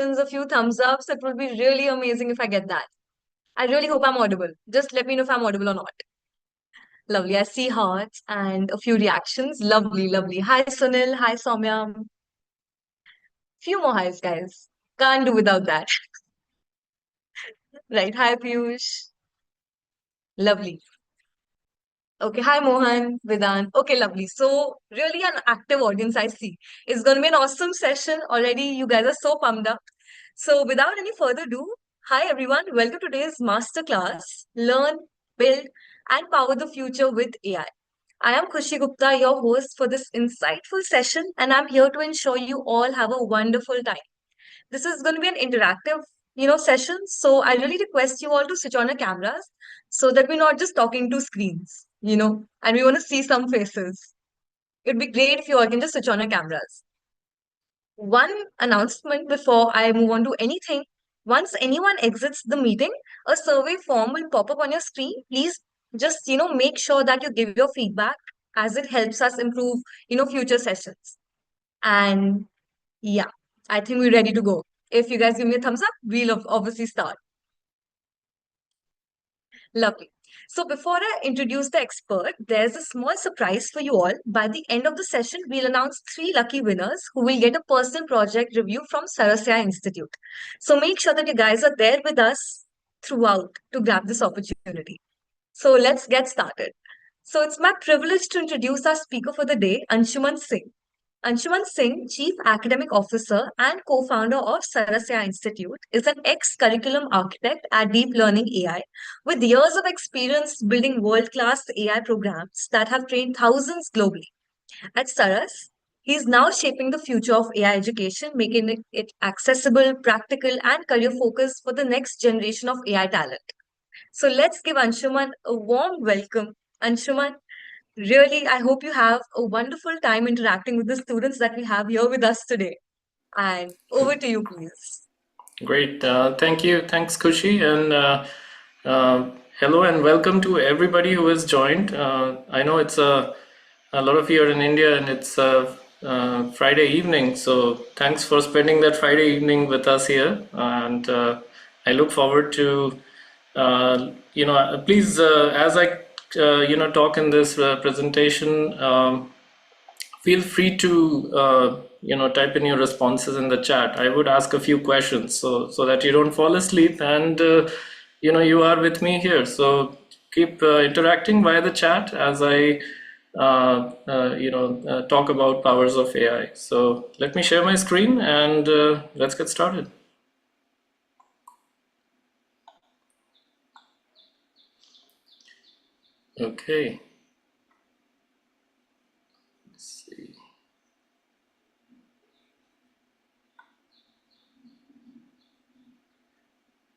a few thumbs ups. It will be really amazing if I get that. I really hope I'm audible. Just let me know if I'm audible or not. Lovely. I see hearts and a few reactions. Lovely, lovely. Hi, Sunil. Hi, Soumya. Few more highs, guys. Can't do without that. Right. Hi, Piyush. Lovely. Okay. Hi, Mohan, Vedant. Okay, lovely. So, really an active audience, I see. It's going to be an awesome session already. You guys are so pumped up. So, without any further ado, hi, everyone. Welcome to today's masterclass Learn, Build, and Power the Future with AI. I am Khushi Gupta, your host for this insightful session, and I'm here to ensure you all have a wonderful time. This is going to be an interactive, session. So I really request you all to switch on your cameras so that we're not just talking to screens, and we want to see some faces. It'd be great if you all can just switch on your cameras. One announcement before I move on to anything. Once anyone exits the meeting, a survey form will pop up on your screen. Please just, make sure that you give your feedback as it helps us improve, future sessions. And yeah, I think we're ready to go. If you guys give me a thumbs up, we'll obviously start. Lovely. So before I introduce the expert, there's a small surprise for you all. By the end of the session, we'll announce three lucky winners who will get a personal project review from Sarasya Institute. So make sure that you guys are there with us throughout to grab this opportunity. So let's get started. So it's my privilege to introduce our speaker for the day, Anshuman Singh. Anshuman Singh, Chief Academic Officer and co-founder of Sarasya Institute, is an ex-curriculum architect at Deep Learning AI with years of experience building world-class AI programs that have trained thousands globally. At Saras, he is now shaping the future of AI education, making it accessible, practical, and career-focused for the next generation of AI talent. So let's give Anshuman a warm welcome. Anshuman, really, I hope you have a wonderful time interacting with the students that we have here with us today. And over to you, please. Great. Thank you. Thanks, Kushi. And hello and welcome to everybody who has joined. I know it's a lot of you are in India and it's Friday evening. So thanks for spending that Friday evening with us here. And I look forward to, please, as I, talk in this presentation, feel free to type in your responses in the chat. I would ask a few questions so that you don't fall asleep and you are with me here. So keep interacting via the chat as I talk about powers of AI. So let me share my screen and let's get started. Okay.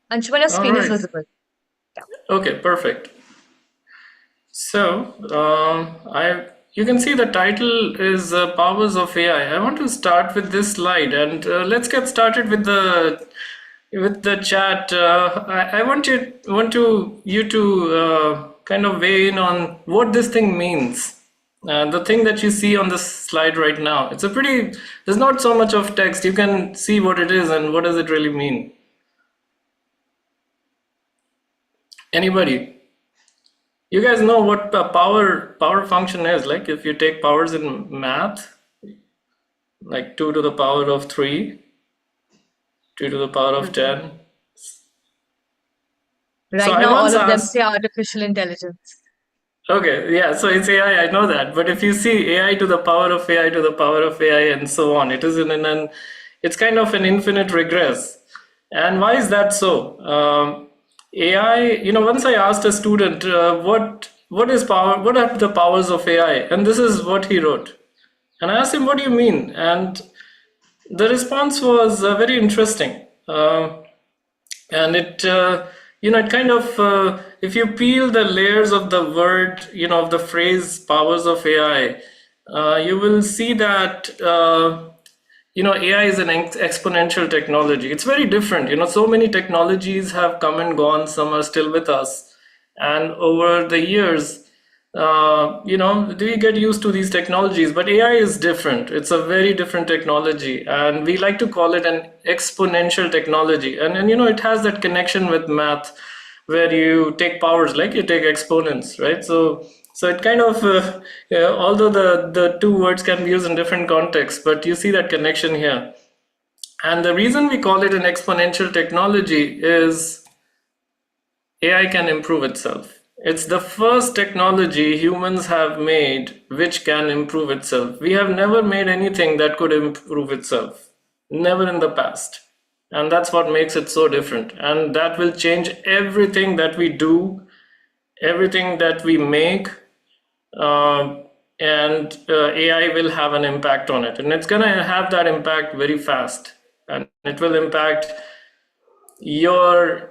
Anshuman, your screen is visible. Yeah. Okay, perfect. So you can see the title is Powers of AI. I want to start with this slide and let's get started with the chat. I want you to kind of weigh in on what this thing means. The thing that you see on this slide right now, there's not so much of text. You can see what it is and what does it really mean. Anybody? You guys know what a power function is? Like if you take powers in math, like 2 to the power of 3, 2 to the power of 10. Right so now, all of them say artificial intelligence. Okay, yeah, so it's AI, I know that. But if you see AI to the power of AI to the power of AI and so on, it is it's kind of an infinite regress. And why is that so? AI, once I asked a student, what is power? What are the powers of AI? And this is what he wrote. And I asked him, what do you mean? And the response was very interesting. And it, it kind of, if you peel the layers of the word, of the phrase powers of AI, you will see that AI is an exponential technology. It's very different. So many technologies have come and gone. Some are still with us. And over the years, we get used to these technologies, but AI is different. It's a very different technology, and we like to call it an exponential technology. And it has that connection with math, where you take powers, like you take exponents, right? So it kind of, although the two words can be used in different contexts, but you see that connection here. And the reason we call it an exponential technology is AI can improve itself. It's the first technology humans have made which can improve itself. We have never made anything that could improve itself, never in the past. And that's what makes it so different. And that will change everything that we do, everything that we make, uh, and AI will have an impact on it. And it's going to have that impact very fast. And it will impact your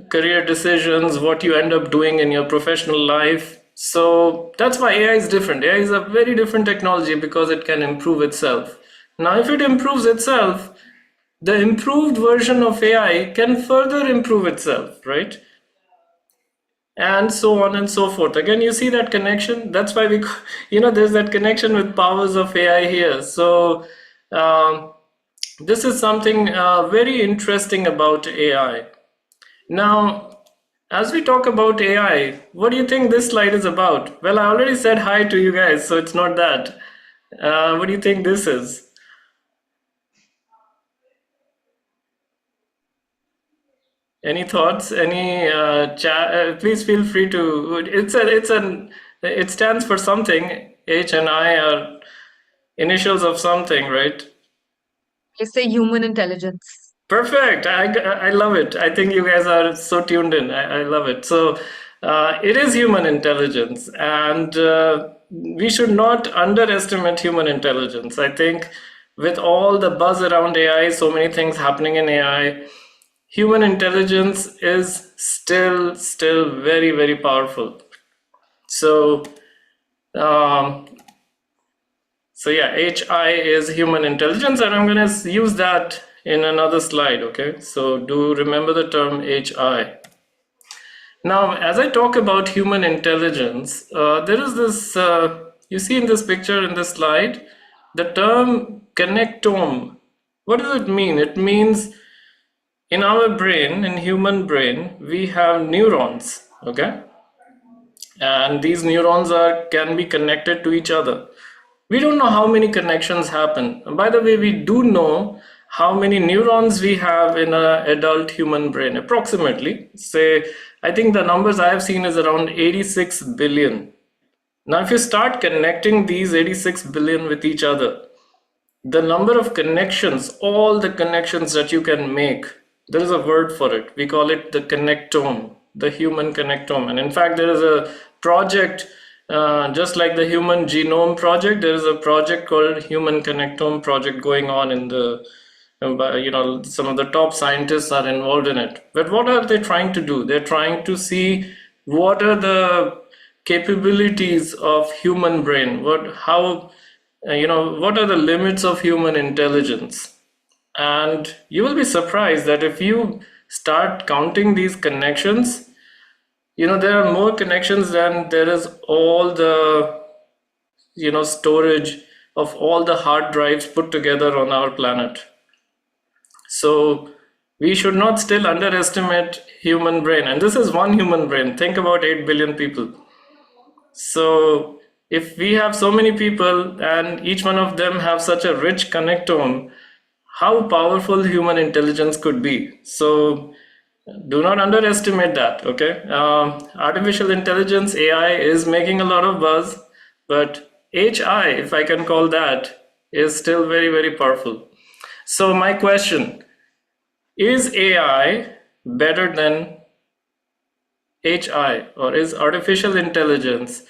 career decisions, what you end up doing in your professional life. So that's why AI is different. AI is a very different technology because it can improve itself. Now if it improves itself, the improved version of AI can further improve itself, right? And so on and so forth. Again, you see that connection. That's why there's that connection with powers of AI here. So um, this is something very interesting about AI. Now, as we talk about AI, what do you think this slide is about? Well, I already said hi to you guys, so it's not that. What do you think this is? Any thoughts? Any chat? Please feel free to. It stands for something. H and I are initials of something, right? I say human intelligence. Perfect. I love it. I think you guys are so tuned in. I love it. So it is human intelligence, and we should not underestimate human intelligence. I think with all the buzz around AI, so many things happening in AI, human intelligence is still very, very powerful. So um, so yeah, HI is human intelligence, and I'm going to use that in another slide, okay? So do remember the term HI. Now, as I talk about human intelligence, there is this, you see in this picture, in this slide, the term connectome. What does it mean? It means in our brain, in human brain, we have neurons, okay? And these neurons can be connected to each other. We don't know how many connections happen. And by the way, we do know how many neurons we have in an adult human brain, approximately. Say, I think the numbers I have seen is around 86 billion. Now, if you start connecting these 86 billion with each other, the number of connections, all the connections that you can make, there is a word for it. We call it the connectome, the human connectome. And in fact, there is a project, just like the Human Genome Project, there is a project called Human Connectome Project going on in the, some of the top scientists are involved in it. But what are they trying to do? They're trying to see what are the capabilities of human brain, what are the limits of human intelligence. And you will be surprised that if you start counting these connections, there are more connections than there is all the storage of all the hard drives put together on our planet. So we should not still underestimate human brain. And this is one human brain. Think about 8 billion people. So if we have so many people and each one of them have such a rich connectome, how powerful human intelligence could be. So do not underestimate that, okay? Artificial intelligence, AI, is making a lot of buzz, but HI, if I can call that, is still very, very powerful. So my question, is AI better than HI, or is artificial intelligence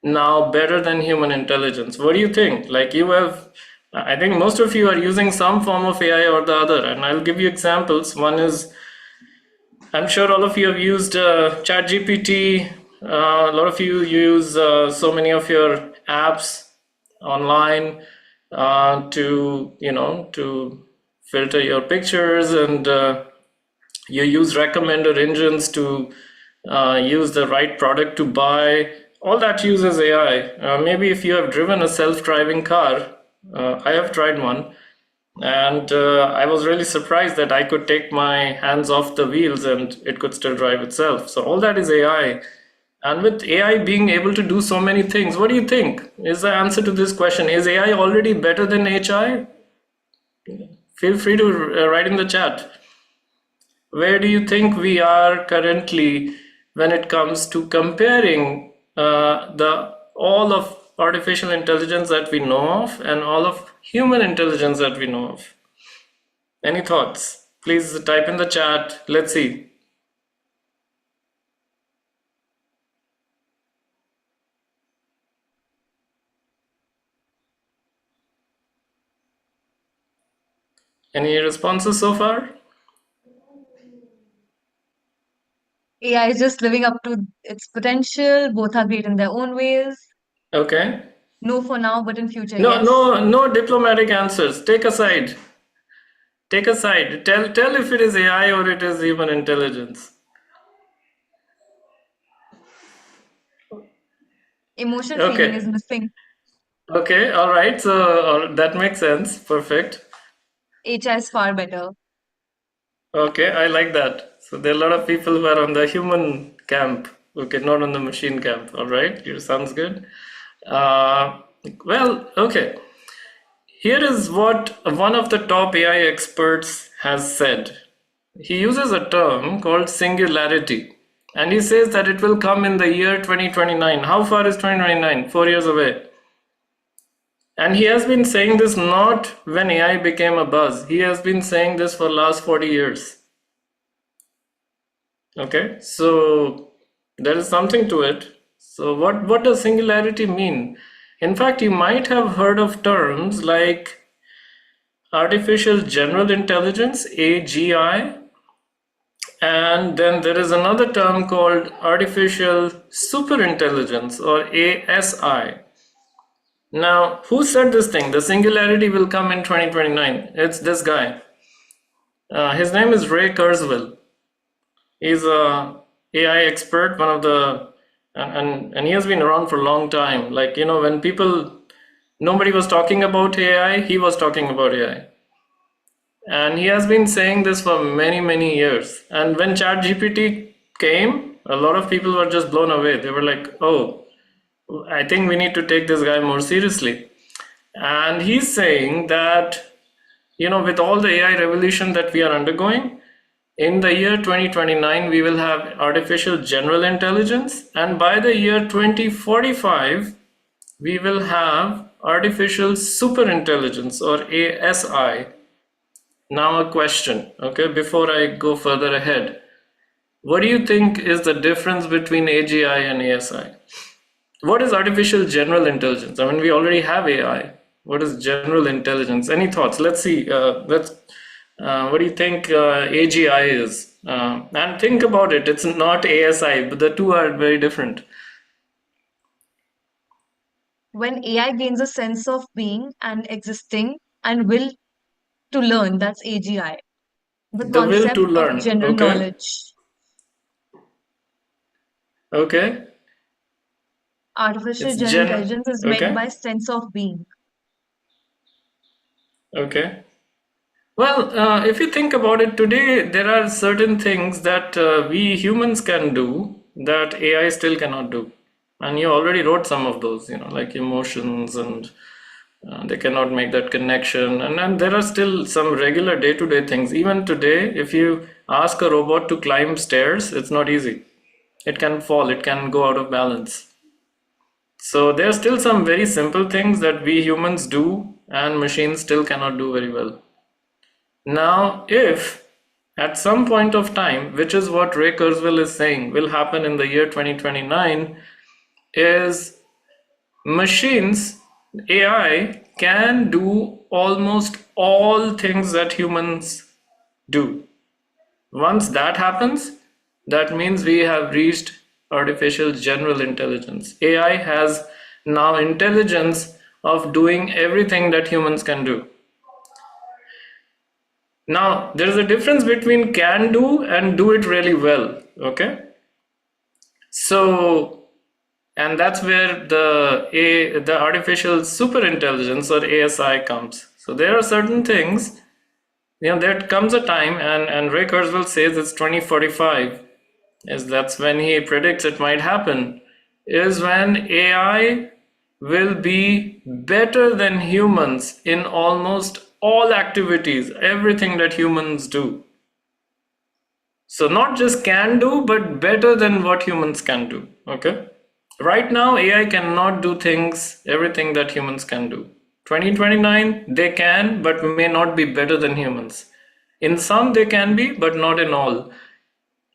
now better than human intelligence? What do you think? I think most of you are using some form of AI or the other, and I'll give you examples. One is, I'm sure all of you have used ChatGPT. A lot of you use so many of your apps online to filter your pictures, and you use recommender engines to use the right product to buy, all that uses AI. Maybe if you have driven a self-driving car, I have tried one, and I was really surprised that I could take my hands off the wheels and it could still drive itself. So all that is AI. And with AI being able to do so many things, what do you think is the answer to this question? Is AI already better than HI? Feel free to write in the chat. Where do you think we are currently when it comes to comparing the all of artificial intelligence that we know of and all of human intelligence that we know of? Any thoughts? Please type in the chat. Let's see. Any responses so far? AI is just living up to its potential. Both are great in their own ways. Okay. No for now, but in future, No, yes. no, no diplomatic answers. Take a side. Take a side. Tell if it is AI or it is human intelligence. Emotional feeling is Okay. missing. Okay. All right. So that makes sense. Perfect. HI is far better. Okay. I like that. So there are a lot of people who are on the human camp. Okay, not on the machine camp. All right. It sounds good. Uh, well, okay. Here is what one of the top AI experts has said. He uses a term called singularity, and he says that it will come in the year 2029. How far is 2029? 4 years away. And he has been saying this not when AI became a buzz. He has been saying this for last 40 years. Okay, so there is something to it. So what does singularity mean? In fact, you might have heard of terms like artificial general intelligence, AGI, and then there is another term called artificial superintelligence or ASI. Now, who said this thing? The singularity will come in 2029. It's this guy. His name is Ray Kurzweil. He's a AI expert, one of the, and he has been around for a long time. Like, you know, when people, nobody was talking about AI, he was talking about AI. And he has been saying this for many, many years. And when ChatGPT came, a lot of people were just blown away. They were like, oh, I think we need to take this guy more seriously. And he's saying that, you know, with all the AI revolution that we are undergoing, in the year 2029, we will have artificial general intelligence. And by the year 2045, we will have artificial superintelligence or ASI. Now a question, okay, before I go further ahead. What do you think is the difference between AGI and ASI? What is artificial general intelligence? I mean, we already have AI. What is general intelligence? Any thoughts? Let's see. What do you think AGI is? And think about it. It's not ASI, but the two are very different. When AI gains a sense of being and existing and will to learn, that's AGI. The The will to concept of learn. general Okay. knowledge. Okay. Artificial It's general gen. intelligence is meant Okay. by sense of being. Okay. Well, if you think about it today, there are certain things that we humans can do that AI still cannot do. And you already wrote some of those, you know, like emotions, and they cannot make that connection. And then there are still some regular day-to-day things. Even today, if you ask a robot to climb stairs, it's not easy. It can fall, it can go out of balance. So there are still some very simple things that we humans do and machines still cannot do very well. Now, if at some point of time, which is what Ray Kurzweil is saying will happen in the year 2029, is machines, AI can do almost all things that humans do. Once that happens, that means we have reached artificial general intelligence. AI has now intelligence of doing everything that humans can do. Now, there is a difference between can do and do it really well. Okay. So, And that's where the artificial super intelligence or ASI comes. So there are certain things, there comes a time, and Ray Kurzweil says it's 2045, is that's when he predicts it might happen, is when AI will be better than humans in almost all activities, everything that humans do. So not just can do, but better than what humans can do. Okay. Right now, AI cannot do everything that humans can do. 2029, they can, but may not be better than humans. In some, they can be, but not in all.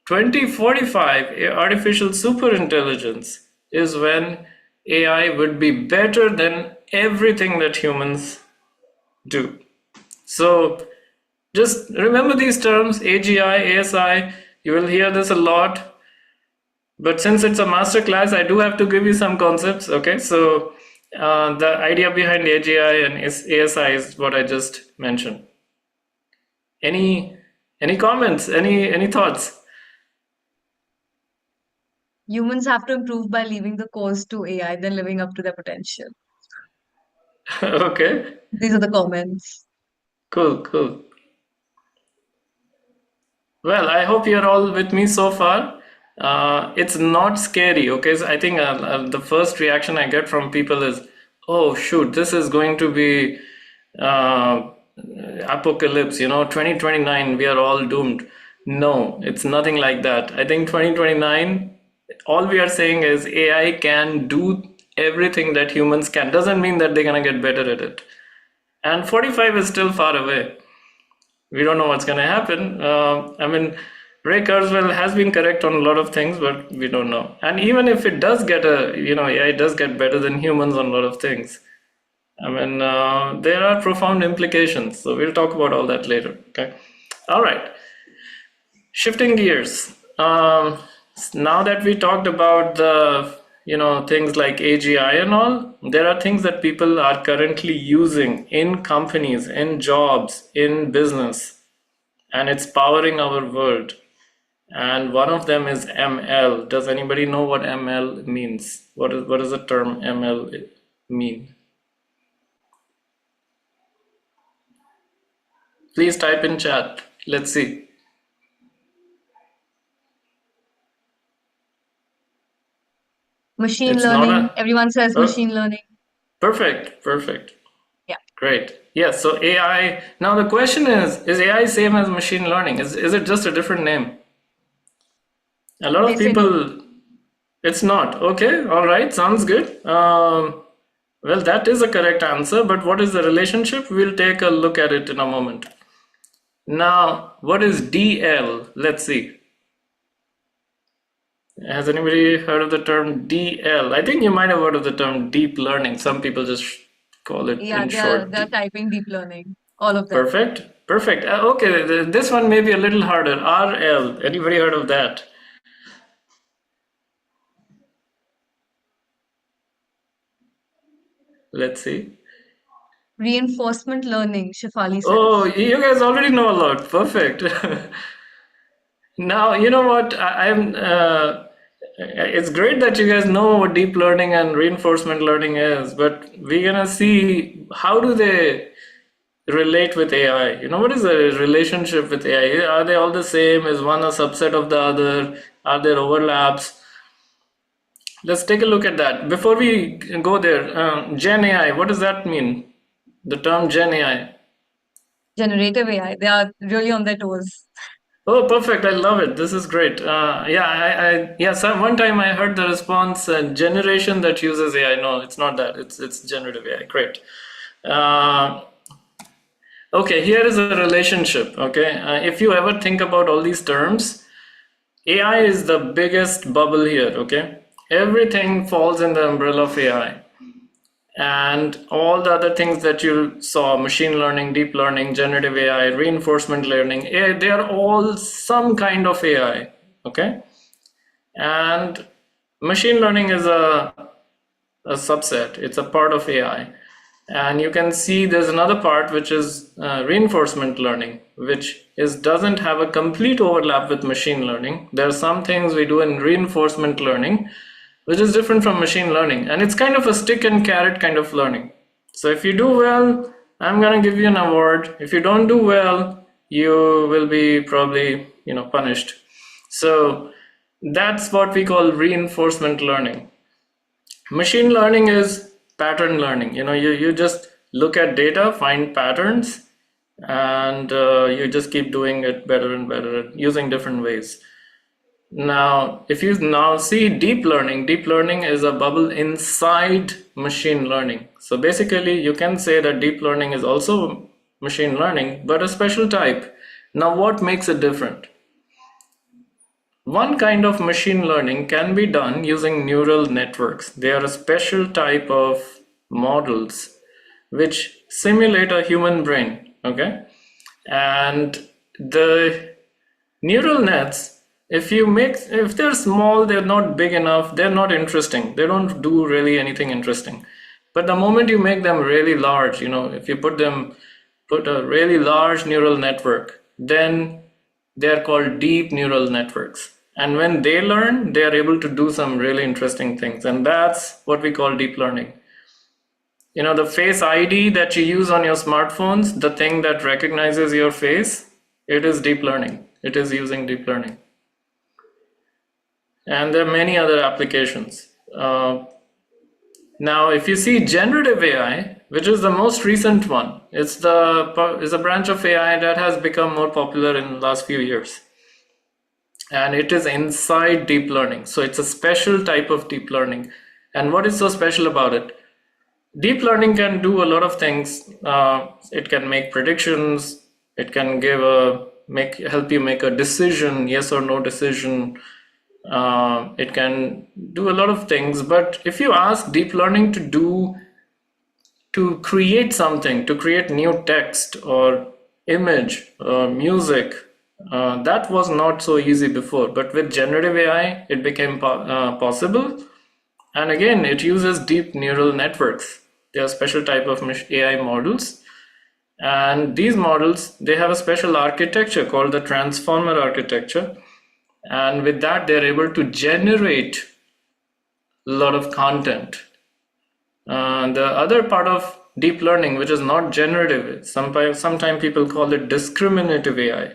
2045, artificial superintelligence is when AI would be better than everything that humans do. So just remember these terms, AGI, ASI. You will hear this a lot. But since it's a master class, I do have to give you some concepts. Okay, so the idea behind AGI and ASI is what I just mentioned. Any comments? Any thoughts? Humans have to improve by leaving the course to AI than living up to their potential. Okay, These are the comments. cool. Well, I hope you're all with me so far. It's not scary, okay? So I think the first reaction I get from people is, "Oh shoot, this is going to be uh, apocalypse, 2029, we are all doomed." No, it's nothing like that. I think 2029, all we are saying is AI can do everything that humans can. Doesn't mean that they're gonna get better at it. And 45 is still far away. We don't know what's going to happen. I mean, Ray Kurzweil has been correct on a lot of things, but we don't know. And even if it does get AI does get better than humans on a lot of things. I mean, there are profound implications. So we'll talk about all that later. Okay. All right. Shifting gears. Now that we talked about the things like AGI and all, there are things that people are currently using in companies, in jobs, in business, and it's powering our world. And one of them is ML. Does anybody know what ML means? What does the term ML mean? Please type in chat. Let's see. Machine It's not learning. a Everyone says oh, machine learning. perfect. Yeah. Great. Yes, so AI. Now the question is AI same as machine learning? Is it just a different name? A lot They of say no. people, it's not. Okay, all right, sounds good. Well, that is a correct answer, but what is the relationship? We'll take a look at it in a moment. Now, what is DL? Let's see. Has anybody heard of the term DL? I think you might have heard of the term deep learning. Some people just call it Yeah, in they're short. they're typing deep learning. All of them. Perfect. Okay, this one may be a little harder. RL. Anybody heard of that? Let's see. Reinforcement learning, Shefali Oh, says. you guys already know a lot. Perfect. Now, you know what? It's great that you guys know what deep learning and reinforcement learning is, but we're gonna see how do they relate with AI. What is the relationship with AI? Are they all the same? Is one a subset of the other? Are there overlaps? Let's take a look at that. Before we go there, Gen AI, what does that mean? The term Gen AI. Generative AI. They are really on their toes. Oh, perfect. I love it. This is great. Yeah, yeah. So one time I heard the response, generation that uses AI. No, it's not that. It's generative AI. Great. Uh, okay, here is a relationship. Okay, if you ever think about all these terms, AI is the biggest bubble here. Okay, everything falls in the umbrella of AI. And all the other things that you saw, machine learning, deep learning, generative AI, reinforcement learning, they are all some kind of AI. Okay, and machine learning is a subset, it's a part of AI. And you can see there's another part which is reinforcement learning, which doesn't have a complete overlap with machine learning. There are some things we do in reinforcement learning which is different from machine learning. And it's kind of a stick and carrot kind of learning. So if you do well, I'm going to give you an award. If you don't do well, you will be probably, punished. So that's what we call reinforcement learning. Machine learning is pattern learning. You just look at data, find patterns, and you just keep doing it better and better using different ways. Now, if you now see deep learning is a bubble inside machine learning. So basically, you can say that deep learning is also machine learning, but a special type. Now, what makes it different? One kind of machine learning can be done using neural networks. They are a special type of models which simulate a human brain, okay? And the neural nets, if they're small, they're not big enough, they're not interesting. They don't do really anything interesting. But the moment you make them really large, if you put a really large neural network, then they're called deep neural networks. And when they learn, they are able to do some really interesting things. And that's what we call deep learning. The Face ID that you use on your smartphones, the thing that recognizes your face, it is deep learning. It is using deep learning. And there are many other applications. Now, if you see generative AI, which is the most recent one, it's a branch of AI that has become more popular in the last few years. And it is inside deep learning. So it's a special type of deep learning. And what is so special about it? Deep learning can do a lot of things. It can make predictions. It can help you make a decision, yes or no decision. It can do a lot of things. But if you ask deep learning to create something, to create new text or image or music, that was not so easy before. But with generative AI, it became possible. And again, it uses deep neural networks. They are a special type of AI models. And these models, they have a special architecture called the transformer architecture. And with that, they're able to generate a lot of content. The other part of deep learning, which is not generative, sometimes people call it discriminative AI.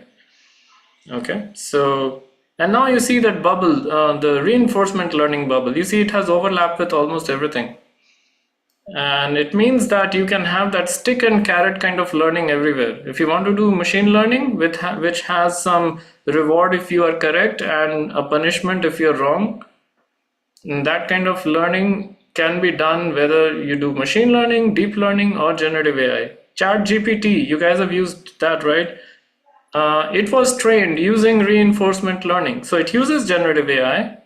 Okay, so, and now you see that bubble, the reinforcement learning bubble, you see it has overlap with almost everything. And it means that you can have that stick and carrot kind of learning everywhere. If you want to do machine learning, which has some reward if you are correct and a punishment if you're wrong, that kind of learning can be done whether you do machine learning, deep learning, or generative AI. ChatGPT, you guys have used that, right? It was trained using reinforcement learning. So it uses generative AI,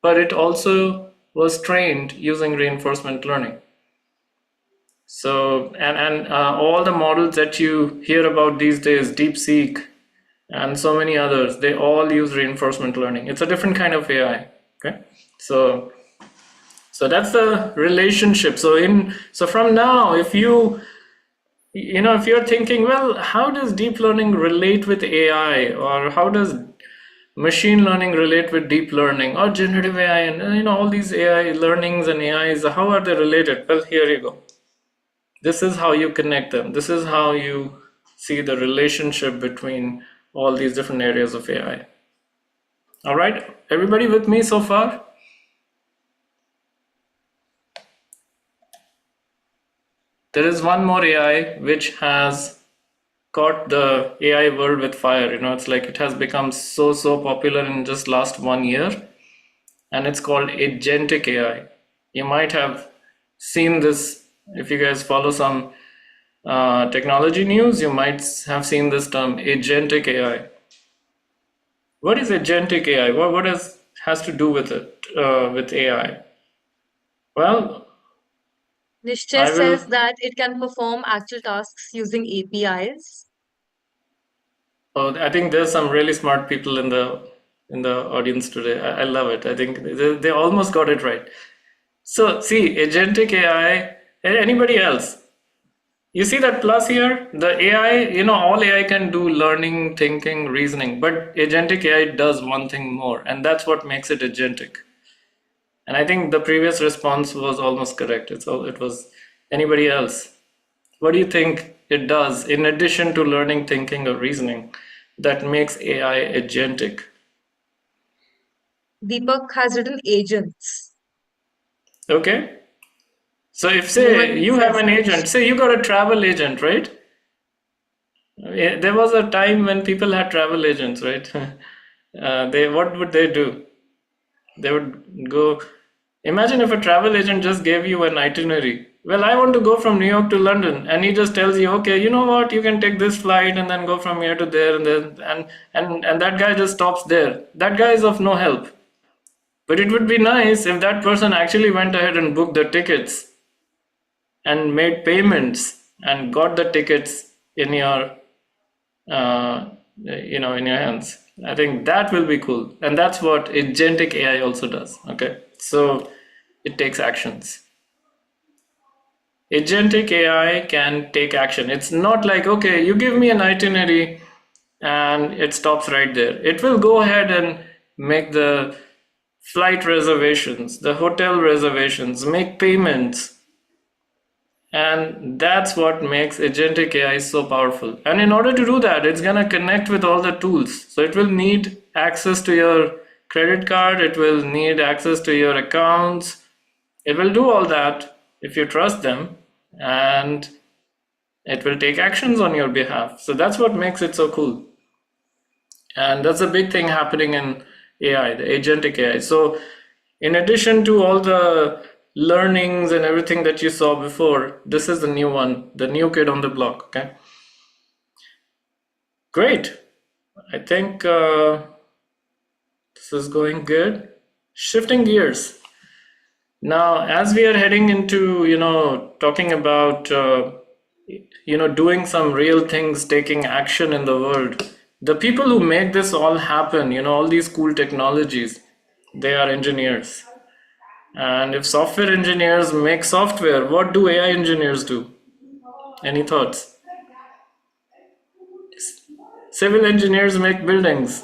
but it also was trained using reinforcement learning. So, and all the models that you hear about these days, DeepSeek and so many others, they all use reinforcement learning. It's a different kind of AI. Okay, so that's the relationship. So from now, if you're thinking, well, how does deep learning relate with AI, or how does machine learning relate with deep learning, or generative AI, and all these AI learnings and AIs, how are they related? Well, here you go. This is how you connect them. This is how you see the relationship between all these different areas of AI. All right, everybody with me so far? There is one more AI which has caught the AI world with fire. It's like it has become so popular in just last 1 year, and it's called agentic AI. You might have seen this if you guys follow some technology news. You might have seen this term, agentic AI. What is agentic AI? What has to do with it, with AI? Well, Nishchay I will. says that it can perform actual tasks using APIs. Oh, I think there's some really smart people in the audience today. I love it. I think they almost got it right. So see, agentic AI. Anybody else? You see that plus here? The AI, all AI can do learning, thinking, reasoning, but agentic AI does one thing more, and that's what makes it agentic. And I think the previous response was almost correct. It was anybody else. What do you think it does in addition to learning, thinking, or reasoning that makes AI agentic? Deepak has written agents. Okay. So if say Mohan you have says an agent, say you got a travel agent, right? There was a time when people had travel agents, right? They what would they do? They would go. Imagine if a travel agent just gave you an itinerary. Well, I want to go from New York to London, and he just tells you, okay, you know what, you can take this flight and then go from here to there, and then and that guy just stops there. That guy is of no help. But it would be nice if that person actually went ahead and booked the tickets and made payments and got the tickets in your in your hands. I think that will be cool, and that's what agentic AI also does. Okay, so it takes actions. Agentic AI can take action. It's not like, okay, you give me an itinerary and it stops right there. It will go ahead and make the flight reservations, the hotel reservations, make payments. And that's what makes agentic AI so powerful. And in order to do that, it's going to connect with all the tools. So it will need access to your credit card, it will need access to your accounts. It will do all that if you trust them, and it will take actions on your behalf. So that's what makes it so cool. And that's a big thing happening in AI, the agentic AI. So in addition to all the learnings and everything that you saw before, this is the new one, the new kid on the block. Okay, great. I think this is going good. Shifting gears now, as we are heading into talking about doing some real things, taking action in the world. The people who make this all happen, all these cool technologies, they are engineers. And if software engineers make software, what do AI engineers do? Any thoughts? Civil engineers make buildings.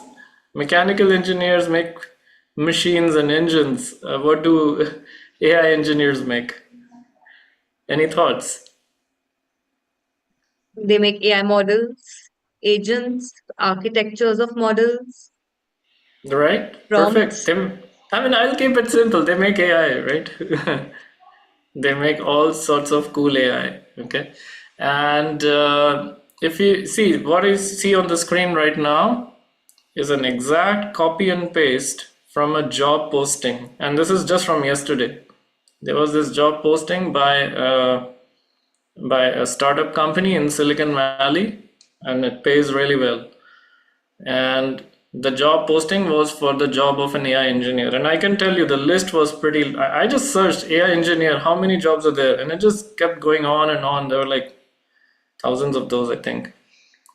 Mechanical engineers make machines and engines. What do AI engineers make? Any thoughts? they make AI models, agents, architectures of models, Right? Perfect. prompts. I mean, I'll keep it simple. They make AI, right? They make all sorts of cool AI. Okay. And if you see what you see on the screen right now is an exact copy and paste from a job posting. And this is just from yesterday. There was this job posting by a startup company in Silicon Valley, and it pays really well. And the job posting was for the job of an AI engineer. And I can tell you the list was pretty. I just searched AI engineer, how many jobs are there? And it just kept going on and on. There were like thousands of those, I think.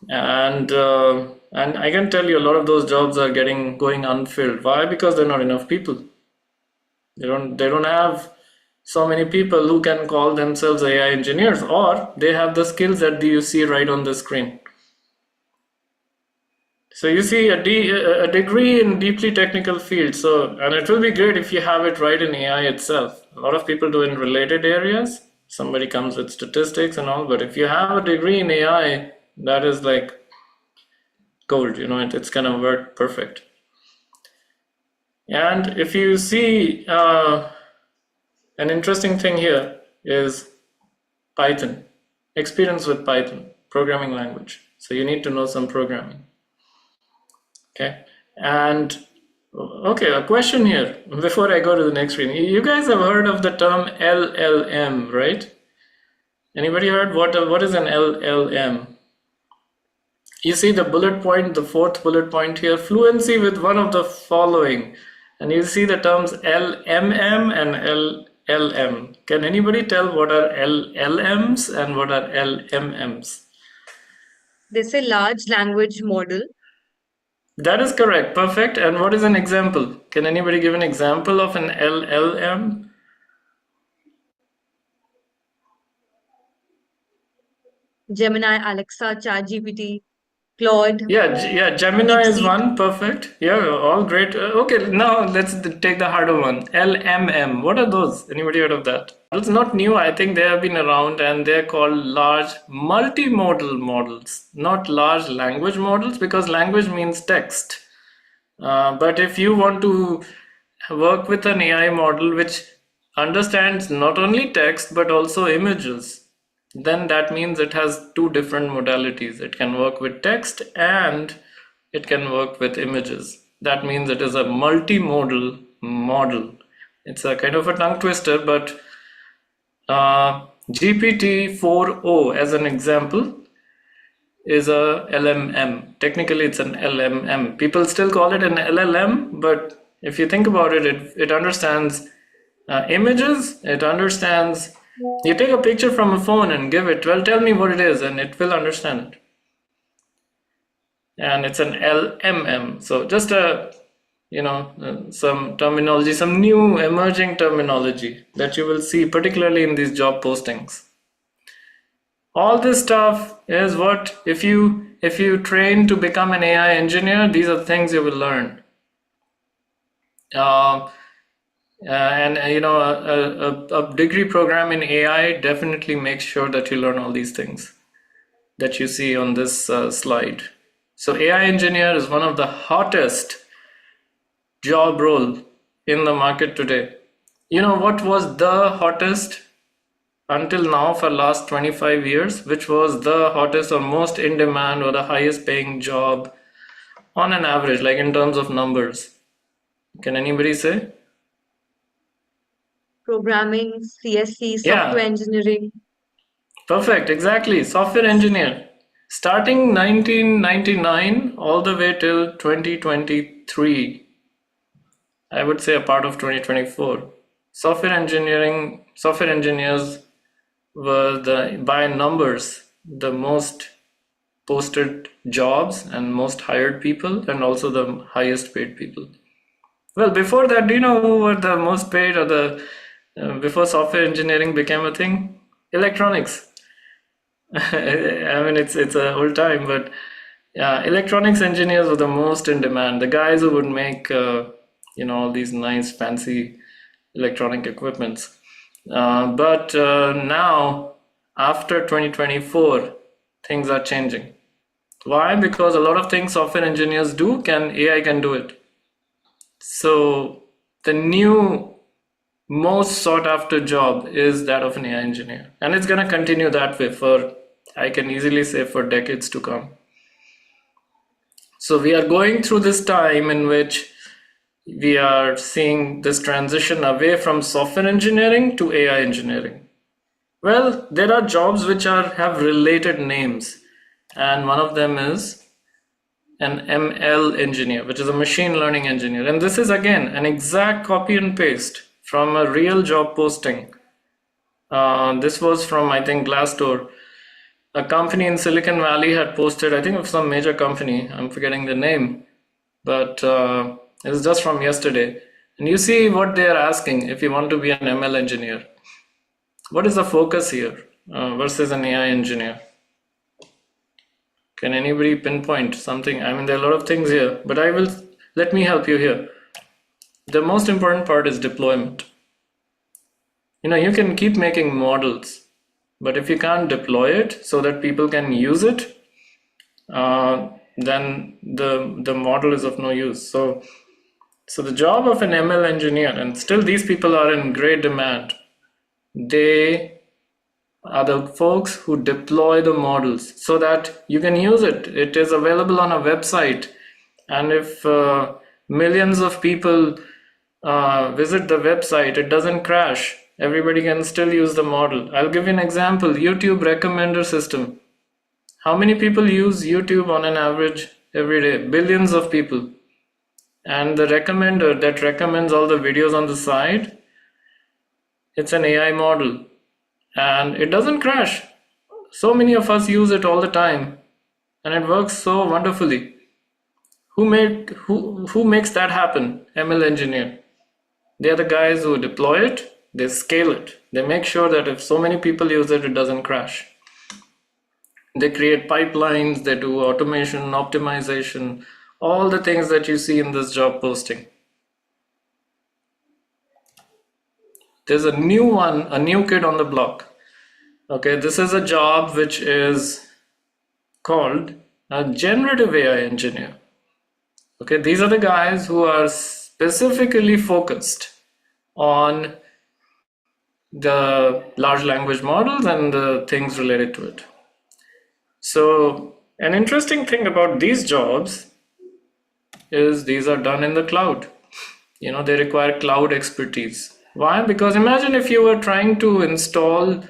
And I can tell you a lot of those jobs are going unfilled. Why? Because there are not enough people. They don't have so many people who can call themselves AI engineers, or they have the skills that you see right on the screen. So you see a degree in deeply technical field. So, and it will be great if you have it right in AI itself. A lot of people do in related areas. Somebody comes with statistics and all, but if you have a degree in AI, that is like gold. It's gonna work perfect. And if you see an interesting thing here is Python, experience with Python, programming language. So you need to know some programming. Okay. And okay, a question here before I go to the next screen. You guys have heard of the term LLM, right? Anybody heard what is an LLM? You see the bullet point, the fourth bullet point here, fluency with one of the following. And you see the terms LMM and LLM. Can anybody tell what are LLMs and what are LMMs? They say large language model. That is correct. Perfect. And what is an example? Can anybody give an example of an LLM? Gemini, Alexa, ChatGPT. Claude, Yeah, Gemini is DeepSeek. one, perfect. Yeah, all great. Okay, now let's take the harder one. LMM. What are those? Anybody heard of that? It's not new. I think they have been around and they're called large multimodal models, not large language models because language means text. But if you want to work with an AI model which understands not only text but also images, then that means it has two different modalities. It can work with text and it can work with images. That means it is a multimodal model. It's a kind of a tongue twister, but GPT-4o, as an example, is a LMM. Technically, it's an LMM. People still call it an LLM, but if you think about it, it understands images. It understands. You take a picture from a phone and give it, well, tell me what it is, and it will understand it. And it's an LMM. So just some terminology, some new emerging terminology that you will see, particularly in these job postings. All this stuff is what if you train to become an AI engineer, these are things you will learn. Uh, and a degree program in AI definitely makes sure that you learn all these things that you see on this slide. So AI engineer is one of the hottest job role in the market today. You know what was the hottest until now for last 25 years, which was the hottest or most in demand or the highest paying job on an average, like in terms of numbers? Can anybody say? Programming, CSC, software Yeah, engineering. perfect, exactly. Software engineer. Starting 1999 all the way till 2023, I would say a part of 2024. Software engineers were by numbers the most posted jobs and most hired people and also the highest paid people. Well, before that, do you know who were the most paid or the before software engineering became a thing? Electronics. I mean, it's a old time, but yeah, electronics engineers were the most in demand. The guys who would make all these nice fancy electronic equipments. But now, after 2024, things are changing. Why? Because a lot of things software engineers do, AI can do it. So the new most sought after job is that of an AI engineer. And it's going to continue that way for, I can easily say, for decades to come. So we are going through this time in which we are seeing this transition away from software engineering to AI engineering. Well, there are jobs which have related names, and one of them is an ML engineer, which is a machine learning engineer. And this is again an exact copy and paste from a real job posting. This was from, I think, Glassdoor. A company in Silicon Valley had posted, I think of some major company, I'm forgetting the name, but it was just from yesterday. And you see what they are asking if you want to be an ML engineer. What is the focus here versus an AI engineer? Can anybody pinpoint something? I mean, there are a lot of things here, but let me help you here. The most important part is deployment. You can keep making models, but if you can't deploy it so that people can use it, then the model is of no use. So the job of an ML engineer, and still these people are in great demand, they are the folks who deploy the models so that you can use it. It is available on a website, and if millions of people visit the website, it doesn't crash. Everybody can still use the model. I'll give you an example. YouTube recommender system. How many people use YouTube on an average every day? Billions of people. And the recommender that recommends all the videos on the side, it's an AI model and it doesn't crash. So many of us use it all the time and it works so wonderfully. Who makes that happen? ML engineer. They are the guys who deploy it, they scale it, they make sure that if so many people use it, it doesn't crash. They create pipelines, they do automation, optimization, all the things that you see in this job posting. There's a new one, a new kid on the block. Okay, this is a job which is called a generative AI engineer. Okay, these are the guys who are specifically focused on the large language models and the things related to it. So, an interesting thing about these jobs is these are done in the cloud. They require cloud expertise. Why? Because imagine if you were trying to install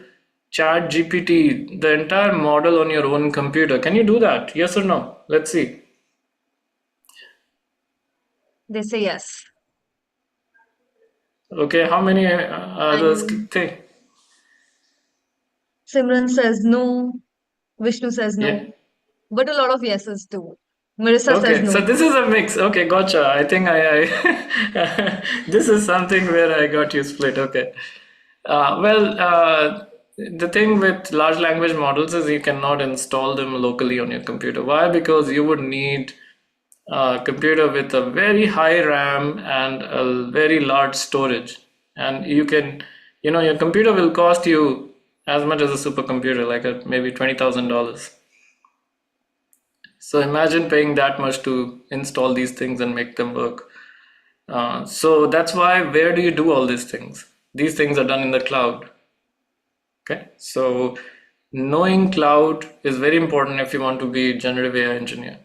Chat GPT, the entire model on your own computer. Can you do that? Yes or no? Let's see. They say yes. Okay, how many others And think? Simran says no. Vishnu says Yeah. no. But a lot of yeses too. Marissa says Okay, so no. this is a mix. Okay, gotcha. I think this is something where I got you split. Okay. The thing with large language models is you cannot install them locally on your computer. Why? Because you would need a computer with a very high RAM and a very large storage. And your computer will cost you as much as a supercomputer, like maybe $20,000. So imagine paying that much to install these things and make them work. So that's why, where do you do all these things? These things are done in the cloud. Okay, so knowing cloud is very important if you want to be a generative AI engineer,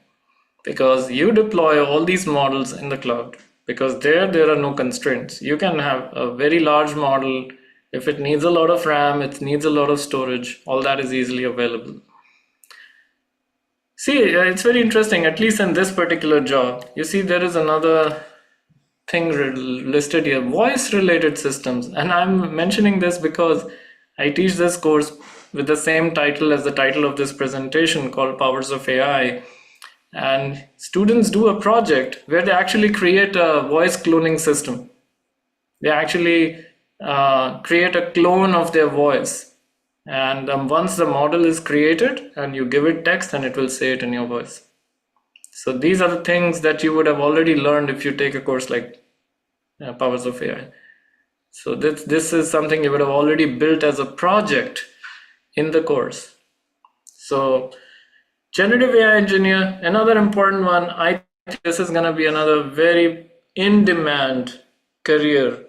because you deploy all these models in the cloud, because there are no constraints. You can have a very large model. If it needs a lot of RAM, it needs a lot of storage, all that is easily available. See, it's very interesting, at least in this particular job. You see, there is another thing listed here, voice related systems. And I'm mentioning this because I teach this course with the same title as the title of this presentation, called Powers of AI. And students do a project where they actually create a voice cloning system. They actually create a clone of their voice. And once the model is created and you give it text, and it will say it in your voice. So these are the things that you would have already learned if you take a course like Powers of AI. So this is something you would have already built as a project in the course. So generative AI engineer, another important one. I think this is going to be another very in-demand career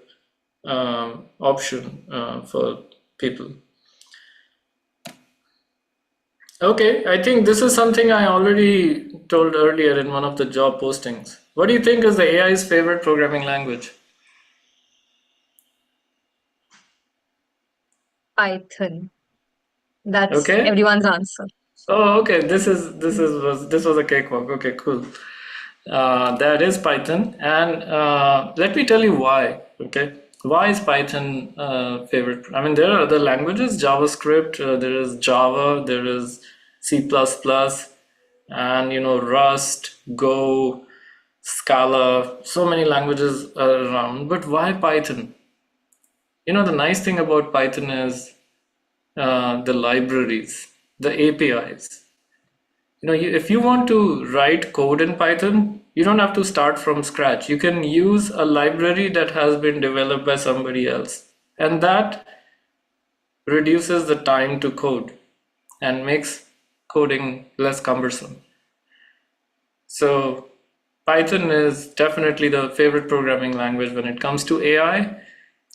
option for people. Okay, I think this is something I already told earlier in one of the job postings. What do you think is the AI's favorite programming language? Python. That's Okay. everyone's answer. Oh, okay. This was a cakewalk. Okay, cool. That is Python, and let me tell you why. Okay, why is Python favorite? I mean, there are other languages, JavaScript. There is Java. There is C++, and Rust, Go, Scala. So many languages are around. But why Python? The nice thing about Python is the libraries, the APIs. If you want to write code in Python, you don't have to start from scratch. You can use a library that has been developed by somebody else, and that reduces the time to code and makes coding less cumbersome. So Python is definitely the favorite programming language when it comes to AI.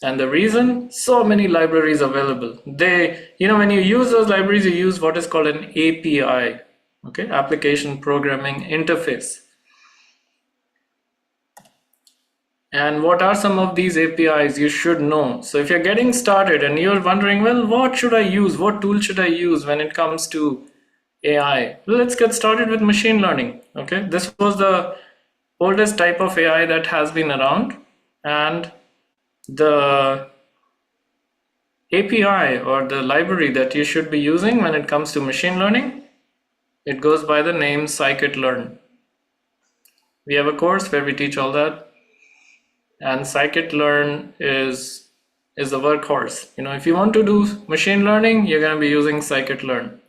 And the reason, so many libraries available. When you use those libraries, you use what is called an API, okay, application programming interface. And what are some of these APIs you should know? So if you're getting started and you're wondering, well, what should I use? What tool should I use when it comes to AI? Well, let's get started with machine learning. Okay, this was the oldest type of AI that has been around, and the API or the library that you should be using when it comes to machine learning, it goes by the name scikit-learn. We have a course where we teach all that, and scikit-learn is the workhorse. If you want to do machine learning, you're going to be using scikit-learn.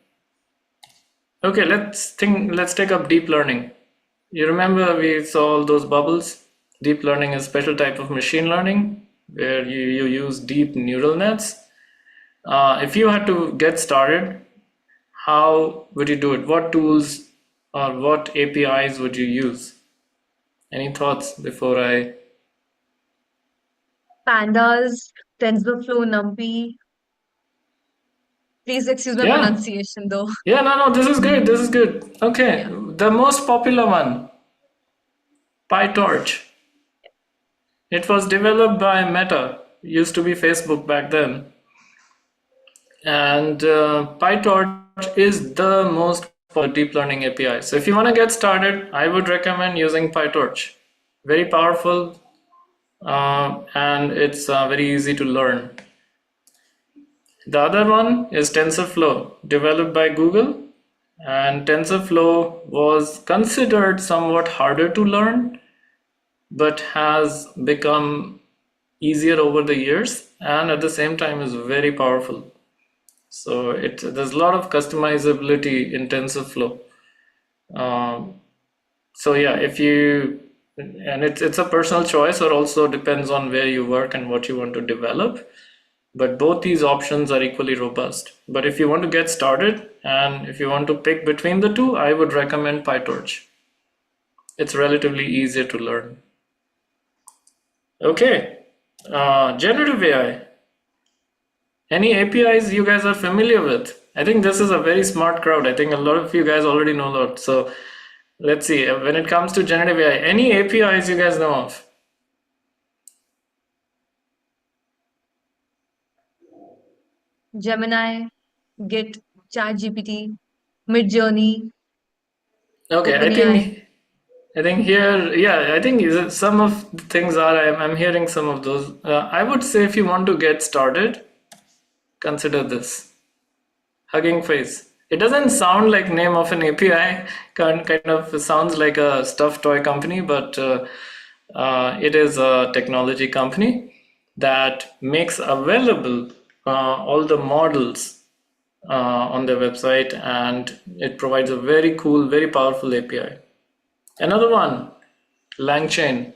Okay, let's take up deep learning. You remember we saw all those bubbles? Deep learning is a special type of machine learning where you use deep neural nets. If you had to get started, how would you do it? What tools or what APIs would you use? Any thoughts before I? Pandas, TensorFlow, NumPy. Please excuse my Yeah, pronunciation though. yeah, no, no, this is good. This is good. Okay, Yeah. the most popular one, PyTorch. It was developed by Meta, used to be Facebook back then. And PyTorch is the most popular deep learning API. So if you want to get started, I would recommend using PyTorch. Very powerful, and it's very easy to learn. The other one is TensorFlow, developed by Google. And TensorFlow was considered somewhat harder to learn, but has become easier over the years and at the same time is very powerful. So there's a lot of customizability in TensorFlow. Um, so yeah, if you and it's a personal choice or also depends on where you work and what you want to develop. But both these options are equally robust. But if you want to get started and if you want to pick between the two, I would recommend PyTorch. It's relatively easier to learn. Okay, generative AI. Any APIs you guys are familiar with? I think this is a very smart crowd. I think a lot of you guys already know a lot. So let's see. When it comes to generative AI, any APIs you guys know of? Gemini, Git, ChatGPT, Midjourney, Okay, OpenAI. I think here, yeah, I think some of the things are I'm hearing some of those. I would say if you want to get started, consider this. Hugging Face. It doesn't sound like name of an API. Kind of sounds like a stuffed toy company, but it is a technology company that makes available all the models on their website, and it provides a very cool, very powerful API. Another one, LangChain.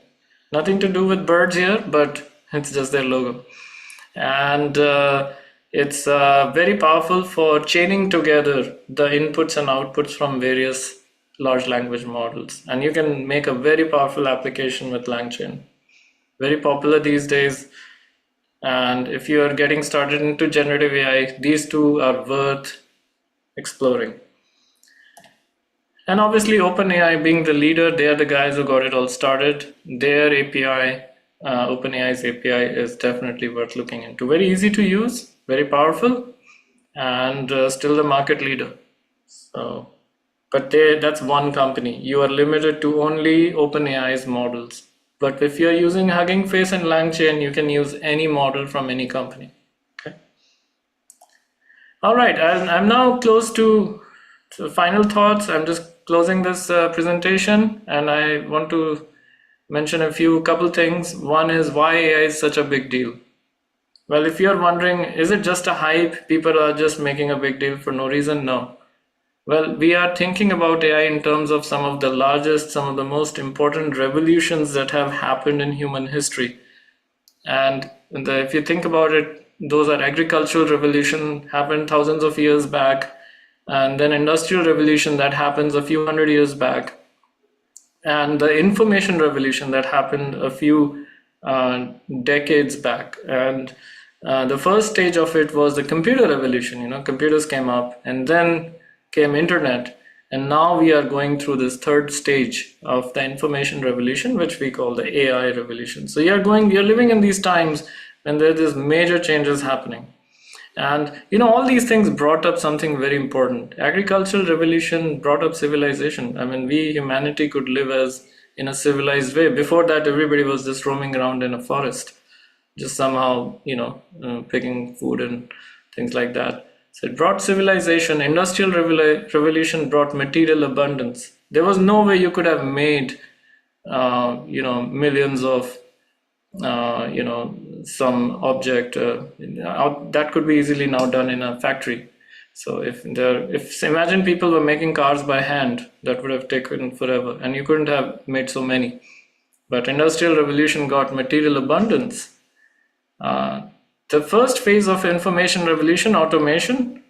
Nothing to do with birds here, but it's just their logo. And it's very powerful for chaining together the inputs and outputs from various large language models. And you can make a very powerful application with LangChain. Very popular these days. And if you are getting started into generative AI, these two are worth exploring. And obviously, OpenAI being the leader, they are the guys who got it all started. Their API, OpenAI's API, is definitely worth looking into. Very easy to use, very powerful, and still the market leader. So, but that's one company. You are limited to only OpenAI's models. But if you're using Hugging Face and LangChain, you can use any model from any company. Okay. All right, I'm now close to final thoughts. I'm just closing this presentation, and I want to mention a couple things. One is why AI is such a big deal. Well, if you're wondering, is it just a hype? People are just making a big deal for no reason? No. Well, we are thinking about AI in terms of some of the largest, some of the most important revolutions that have happened in human history. And if you think about it, those are agricultural revolution happened thousands of years back, and then industrial revolution that happens a few hundred years back, and the information revolution that happened a few decades back. And the first stage of it was the computer revolution. Computers came up, and then came internet, and now we are going through this third stage of the information revolution, which we call the AI revolution. So you're living in these times when there are these major changes happening. And all these things brought up something very important. Agricultural revolution brought up civilization. I mean, we humanity could live as in a civilized way. Before that, everybody was just roaming around in a forest, just somehow, picking food and things like that. So it brought civilization. Industrial revolution brought material abundance. There was no way you could have made, millions of some object that could be easily now done in a factory. So if imagine people were making cars by hand, that would have taken forever, and you couldn't have made so many. But industrial revolution got material abundance. Uh, the first phase of information revolution, automation,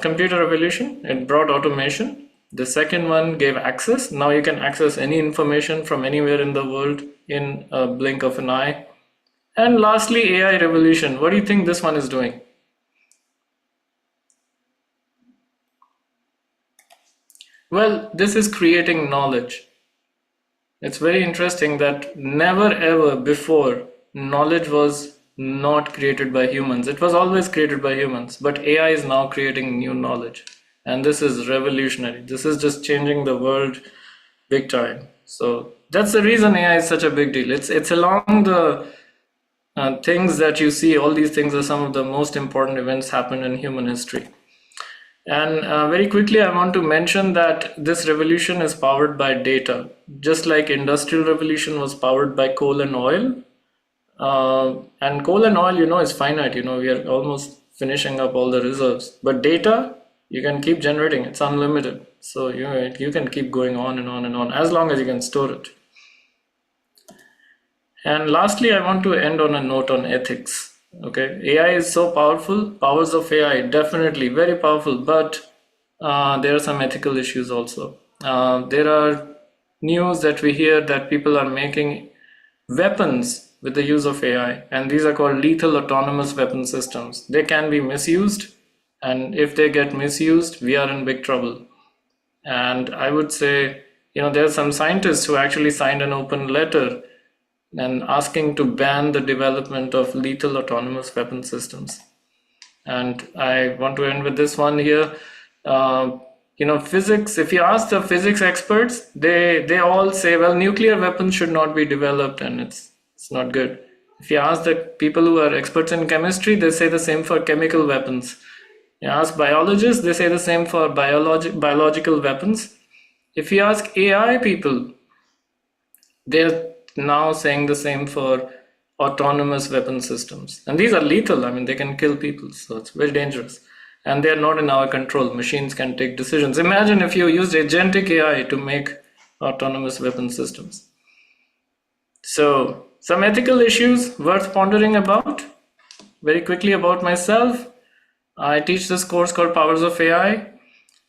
computer revolution, it brought automation. The second one gave access. Now you can access any information from anywhere in the world in a blink of an eye. And lastly, AI revolution. What do you think this one is doing? Well, this is creating knowledge. It's very interesting that never ever before knowledge was not created by humans. It was always created by humans, but AI is now creating new knowledge. And this is revolutionary. This is just changing the world big time. So that's the reason AI is such a big deal. It's along the things that you see, all these things are some of the most important events happened in human history. And very quickly, I want to mention that this revolution is powered by data. Just like industrial revolution was powered by coal and oil. And coal and oil, is finite. We are almost finishing up all the reserves. But data, you can keep generating. It's unlimited. So you can keep going on and on and on as long as you can store it. And lastly, I want to end on a note on ethics. Okay, AI is so powerful. Powers of AI definitely very powerful, but there are some ethical issues also. There are news that we hear that people are making weapons with the use of AI, and these are called lethal autonomous weapon systems. They can be misused, and if they get misused, we are in big trouble. And I would say, there are some scientists who actually signed an open letter and asking to ban the development of lethal autonomous weapon systems. And I want to end with this one here. Physics, if you ask the physics experts, they all say, well, nuclear weapons should not be developed and it's not good. If you ask the people who are experts in chemistry, they say the same for chemical weapons. You ask biologists, they say the same for biological weapons. If you ask AI people, they're now saying the same for autonomous weapon systems. And these are lethal. I mean, they can kill people, so it's very dangerous. And they're not in our control. Machines can take decisions. Imagine if you used agentic AI to make autonomous weapon systems. So, some ethical issues worth pondering about. Very quickly about myself. I teach this course called Powers of AI.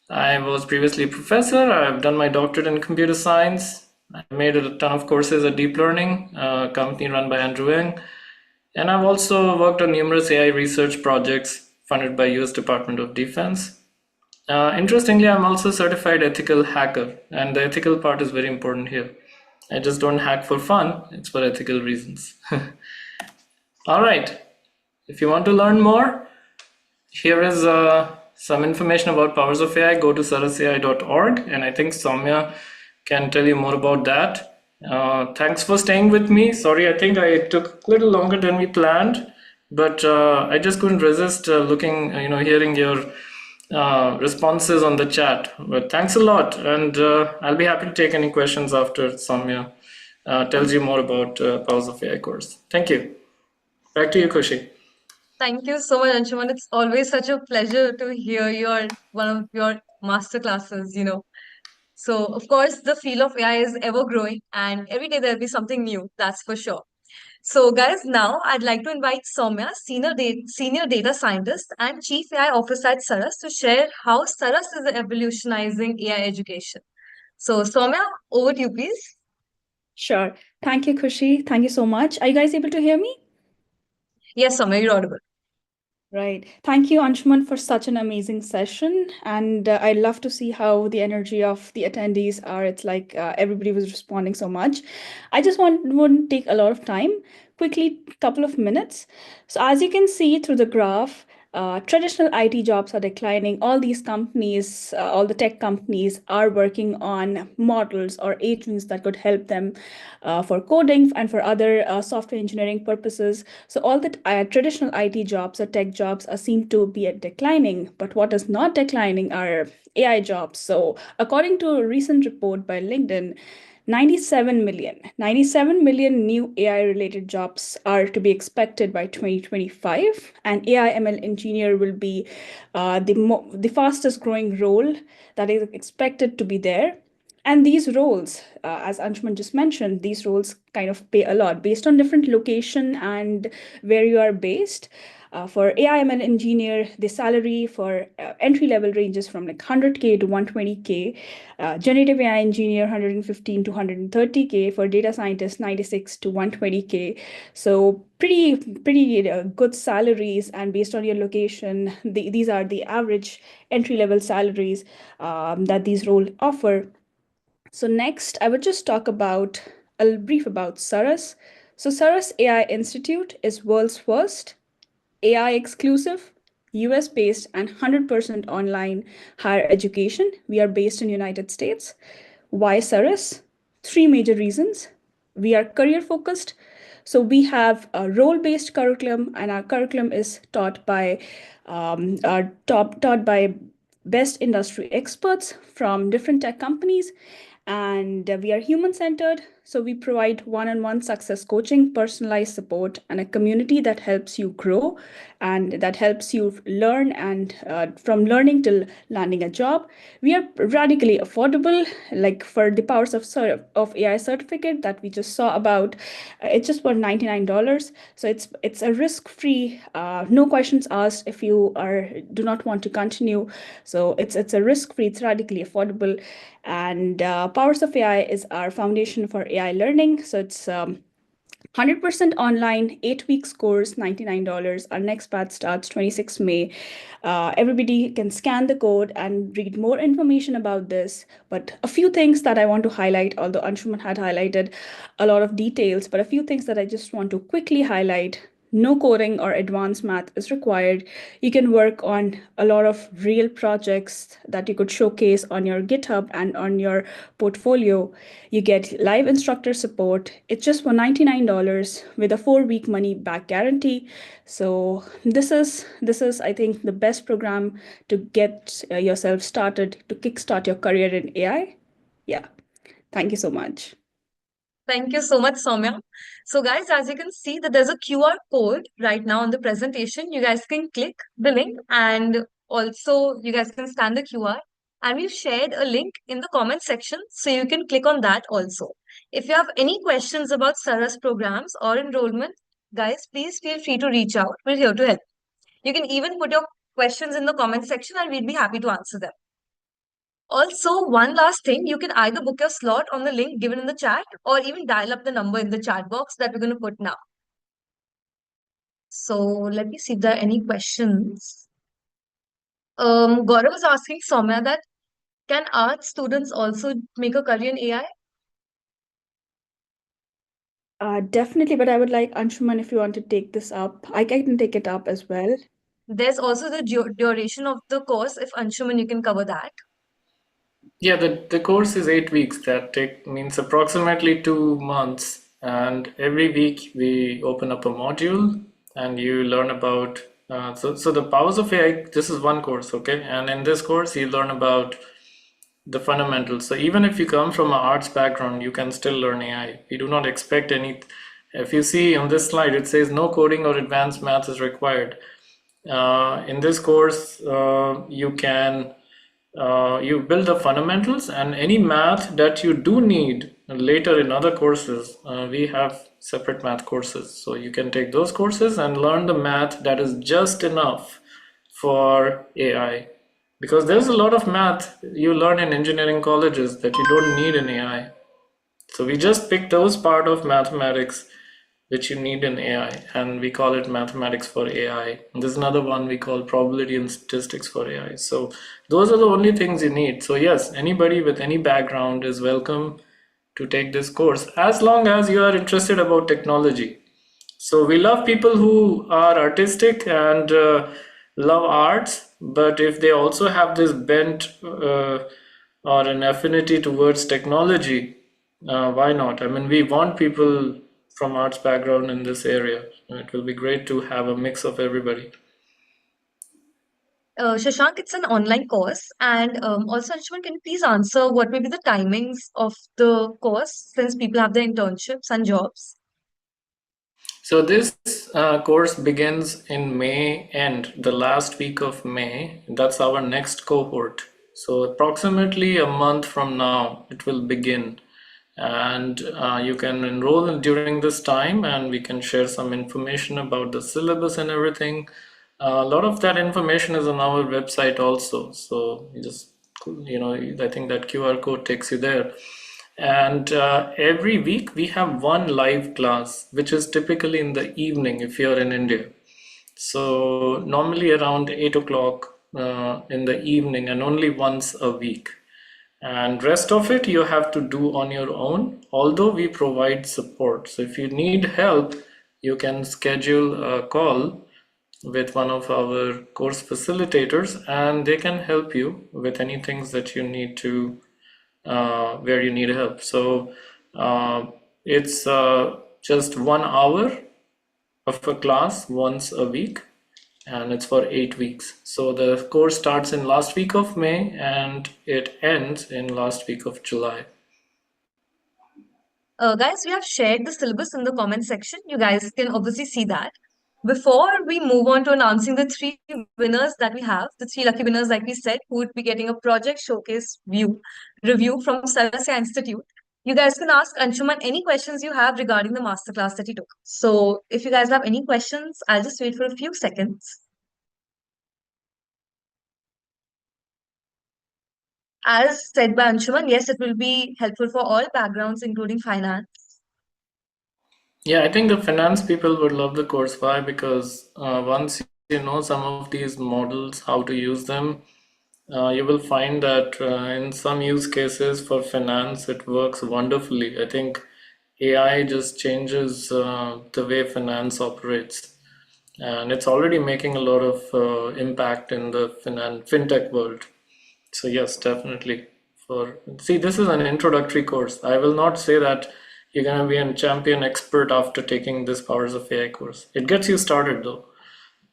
I was previously a professor. I've done my doctorate in computer science. I made a ton of courses at Deep Learning, a company run by Andrew Ng. And I've also worked on numerous AI research projects funded by US Department of Defense. Interestingly, I'm also a certified ethical hacker, and the ethical part is very important here. I just don't hack for fun, it's for ethical reasons. All right, if you want to learn more, here is some information about Powers of AI. Go to sarasai.org, and I think Soumya can tell you more about that. Thanks for staying with me. Sorry, I think I took a little longer than we planned, but I just couldn't resist hearing your responses on the chat. But thanks a lot, and I'll be happy to take any questions after Soumya tells you more about Powers of AI course. Thank you. Back to you, Kushi. Thank you so much, Anshuman. It's always such a pleasure to hear one of your master classes. So, of course, the field of AI is ever growing, and every day there'll be something new, that's for sure. So, guys, now I'd like to invite Soumya, senior data scientist and chief AI officer at Saras, to share how Saras is evolutionizing AI education. So, Soumya, over to you, please. Sure. Thank you, Kushi. Thank you so much. Are you guys able to hear me? Yes, Soumya, you're audible. Right. Thank you, Anshuman, for such an amazing session. And I love to see how the energy of the attendees are. It's like everybody was responding so much. I just wouldn't take a lot of time. Quickly, couple of minutes. So as you can see through the graph, traditional IT jobs are declining. All these companies, all the tech companies are working on models or agents that could help them for coding and for other software engineering purposes. So all the traditional IT jobs or tech jobs seem to be declining, but what is not declining are AI jobs. So according to a recent report by LinkedIn, Ninety-seven million new AI related jobs are to be expected by 2025, and AI ML engineer will be the fastest growing role that is expected to be there. And these roles, as Anshuman just mentioned, these roles kind of pay a lot based on different location and where you are based. For AI ML engineer, the salary for entry level ranges from like 100K to 120K. Generative AI engineer, 115 to 130K. For data scientist, 96 to 120K. So pretty good salaries, and based on your location, these are the average entry level salaries that these roles offer. So next, I would just talk about a brief about Saras. So Saras AI Institute is world's first AI exclusive, US based and 100% online higher education. We are based in United States. Why Saras? Three major reasons. We are career focused. So we have a role-based curriculum, and our curriculum is taught by best industry experts from different tech companies, and we are human centered. So we provide one-on-one success coaching, personalized support, and a community that helps you grow and that helps you learn, and from learning till landing a job. We are radically affordable, like for the powers of AI certificate that we just saw about. It's just for $99. So it's a risk-free, no questions asked if you do not want to continue. So it's a risk-free, it's radically affordable. And Powers of AI is our foundation for AI learning. So it's 100% online, 8 weeks course, $99. Our next batch starts 26 May. Everybody can scan the code and read more information about this. But a few things that I want to highlight, although Anshuman had highlighted a lot of details, but a few things that I just want to quickly highlight. No coding or advanced math is required. You can work on a lot of real projects that you could showcase on your GitHub and on your portfolio. You get live instructor support. It's just for $99 with a 4-week money back guarantee. So this is I think the best program to get yourself started, to kickstart your career in AI. Yeah. Thank you so much. Thank you so much, Soumya. So, guys, as you can see that there's a QR code right now on the presentation. You guys can click the link, and also you guys can scan the QR. And we've shared a link in the comment section, so you can click on that also. If you have any questions about Saras programs or enrollment, guys, please feel free to reach out. We're here to help. You can even put your questions in the comment section, and we'd be happy to answer them. Also, one last thing, you can either book your slot on the link given in the chat or even dial up the number in the chat box that we're going to put now. So let me see if there are any questions. Gaurav was asking Soumya that can art students also make a career in AI? Definitely, but I would like Anshuman if you want to take this up. I can take it up as well. There's also the duration of the course. If Anshuman, you can cover that. Yeah, the course is 8 weeks. That means approximately 2 months. And every week we open up a module and you learn about. So the powers of AI, this is one course, okay? And in this course, you learn about the fundamentals. So even if you come from an arts background, you can still learn AI. We do not expect any. If you see on this slide, it says no coding or advanced math is required. In this course, you build the fundamentals, and any math that you do need later in other courses, we have separate math courses. So you can take those courses and learn the math that is just enough for AI. Because there's a lot of math you learn in engineering colleges that you don't need in AI. So we just pick those part of mathematics which you need in AI, and we call it mathematics for AI. And there's another one we call probability and statistics for AI. So those are the only things you need. So yes, anybody with any background is welcome to take this course as long as you are interested about technology. So we love people who are artistic and love arts, but if they also have this bent or an affinity towards technology, why not? I mean, we want people from arts background in this area. It will be great to have a mix of everybody. Shashank, it's an online course. And also, Anshuman, can you please answer what may be the timings of the course since people have their internships and jobs? So this course begins in May end, the last week of May. That's our next cohort. So approximately a month from now, it will begin. And you can enroll during this time, and we can share some information about the syllabus and everything. A lot of that information is on our website also. So you just, I think that QR code takes you there. And every week we have one live class, which is typically in the evening if you're in India. So normally around 8 o'clock in the evening, and only once a week. And rest of it you have to do on your own, although we provide support. So if you need help, you can schedule a call with one of our course facilitators, and they can help you with any things that you need to where you need help. So uh, it's just 1 hour of a class once a week, and it's for 8 weeks. So the course starts in last week of May and it ends in last week of July. Guys, we have shared the syllabus in the comment section. You guys can obviously see that. Before we move on to announcing the three winners that we have, the three lucky winners, like we said, who would be getting a project showcase review from Sarasya Institute, you guys can ask Anshuman any questions you have regarding the masterclass that he took. So if you guys have any questions, I'll just wait for a few seconds. As said by Anshuman, yes, it will be helpful for all backgrounds, including finance. Yeah, I think the finance people would love the course. Why? Because once you know some of these models, how to use them, you will find that in some use cases for finance, it works wonderfully. I think AI just changes the way finance operates, and it's already making a lot of impact in the fintech world. So yes, definitely. For see, this is an introductory course. I will not say that you're gonna be a champion expert after taking this Powers of AI course. It gets you started though.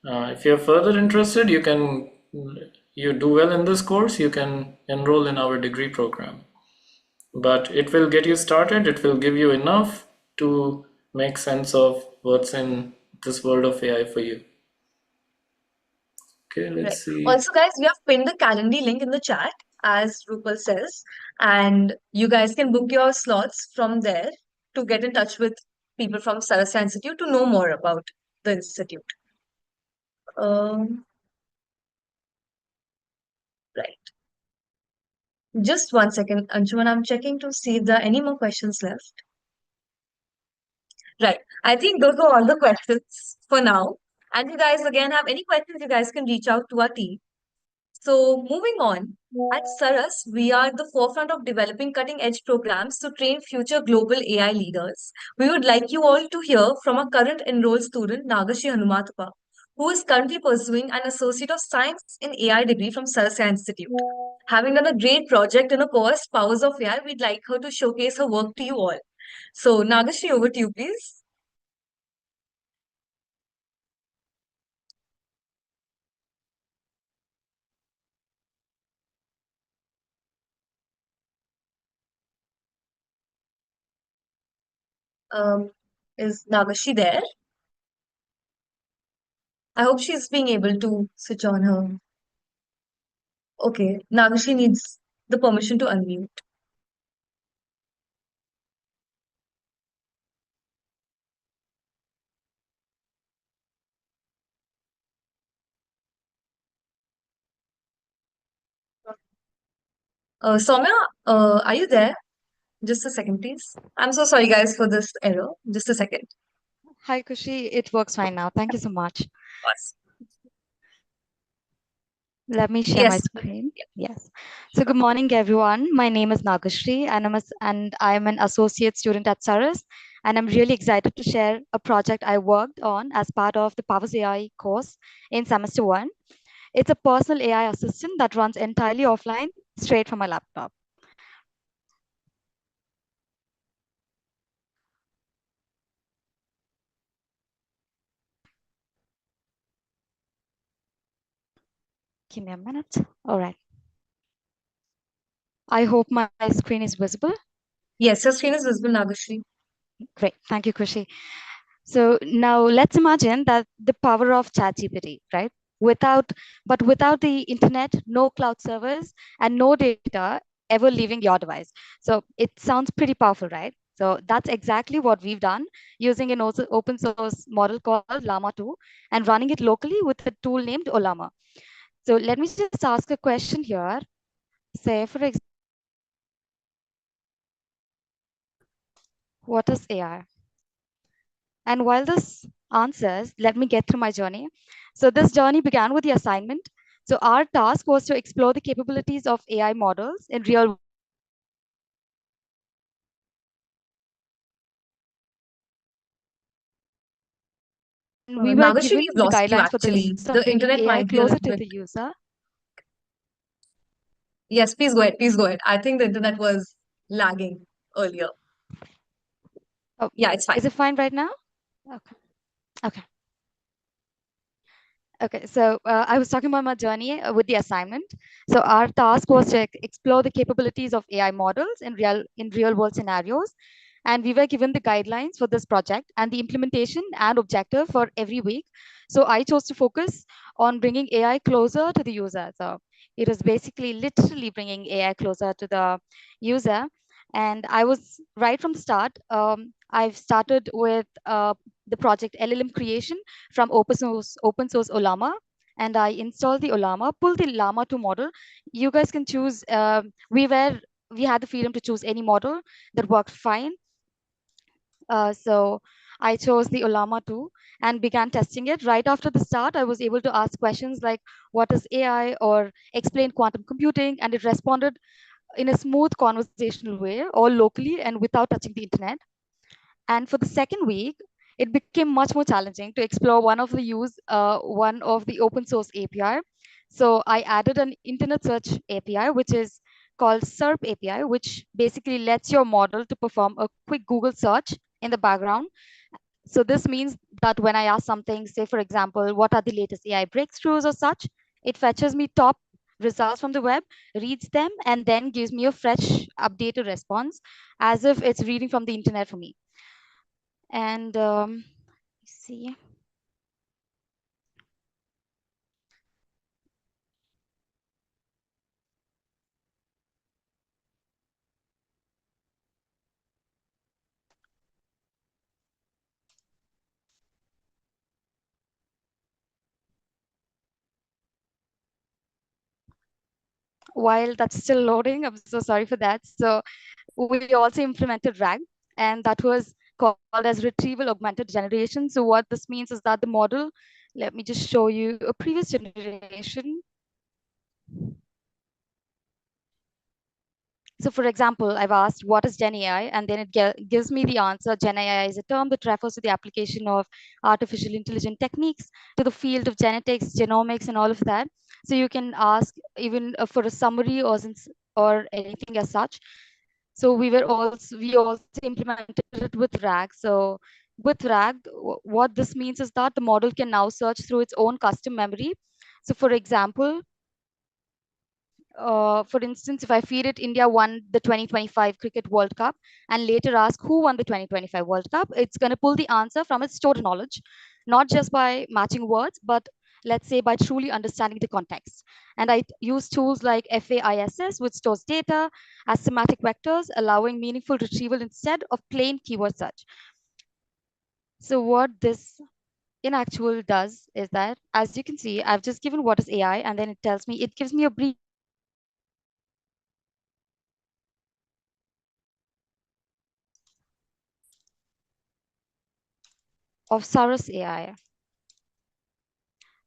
If you're further interested, you do well in this course, you can enroll in our degree program. But it will get you started, it will give you enough to make sense of what's in this world of AI for you. Okay, Right. let's see. Also, guys, we have pinned the Calendly link in the chat, as Rupal says, and you guys can book your slots from there to get in touch with people from Sarasya Institute to know more about the institute. Um, right. Just one second, Anshuman. I'm checking to see if there are any more questions left. Right. I think those are all the questions for now. And if you guys again have any questions, you guys can reach out to our team. So, moving on, at Saras, we are at the forefront of developing cutting edge programs to train future global AI leaders. We would like you all to hear from a current enrolled student, Nagashi Hanumatapa, who is currently pursuing an Associate of Science in AI degree from Sarasya Institute. Having done a great project in a course, Powers of AI, we'd like her to showcase her work to you all. So, Nagashi, over to you, please. Um, is Nagashi there? I hope she's being able to switch on her. Okay, Nagashi needs the permission to unmute. Soumya, are you there? Just a second, please. I'm so sorry, guys, for this error. Just a second. Hi, Kushi. It works fine now. Thank you so much. Yes. Let me share my Yes. screen. Yes. So good morning, everyone. My name is Nagashri, and I'm an associate student at Saras, and I'm really excited to share a project I worked on as part of the Powers AI course in semester one. It's a personal AI assistant that runs entirely offline, straight from my laptop. Give me a minute. All right. I hope my screen is visible. Yes, your screen is visible, Nagashri. Great. Thank you, Krishi. So now let's imagine that the power of ChatGPT, right? Without the internet, no cloud servers, and no data ever leaving your device. So it sounds pretty powerful, right? So that's exactly what we've done using an open source model called Llama 2 and running it locally with a tool named Olama. So let me just ask a question here. Say, for example, what is AI? And while this answers, let me get through my journey. So this journey began with the assignment. So our task was to explore the capabilities of AI models in real and we were Nagashri, given we've the lost you guidelines for this actually. of The bringing internet AI might be a closer little to bit. the user. Yes, please go ahead. Please go ahead. I think the internet was lagging earlier. Oh, Yeah, it's fine. is it fine right now? Okay. Okay. Okay, so I was talking about my journey with the assignment. So our task was to explore the capabilities of AI models in real world scenarios, and we were given the guidelines for this project and the implementation and objective for every week. So I chose to focus on bringing AI closer to the user. So it was basically literally bringing AI closer to the user, and I was right from the start. I've started with the project LLM creation from open source Olama, and I installed the Olama, pull the Llama 2 model. You guys can choose. We had the freedom to choose any model that worked fine. So I chose the Olama 2 and began testing it. Right after the start, I was able to ask questions like, "What is AI?" or "Explain quantum computing," and it responded in a smooth conversational way, all locally and without touching the internet. And for the second week, it became much more challenging to explore one of the open source API. So I added an internet search API, which is called SERP API, which basically lets your model to perform a quick Google search in the background. So this means that when I ask something, say for example, what are the latest AI breakthroughs or such, it fetches me top results from the web, reads them, and then gives me a fresh, updated response as if it's reading from the internet for me. And see, while that's still loading, I'm so sorry for that. So we also implemented RAG, and that was called as retrieval augmented generation. So what this means is that the model, let me just show you a previous generation. So for example, I've asked, what is Gen AI? And then it gives me the answer. Gen AI is a term that refers to the application of artificial intelligence techniques to the field of genetics, genomics, and all of that. So you can ask even for a summary or anything as such. So we also implemented it with RAG. So with RAG, what this means is that the model can now search through its own custom memory. So for example, for instance, if I feed it India won the 2025 Cricket World Cup and later ask who won the 2025 World Cup, it's going to pull the answer from its stored knowledge, not just by matching words, but let's say by truly understanding the context. And I use tools like FAISS, which stores data as semantic vectors, allowing meaningful retrieval instead of plain keyword search. So what this in actual does is that, as you can see, I've just given what is AI, and then it gives me a brief of Saras AI.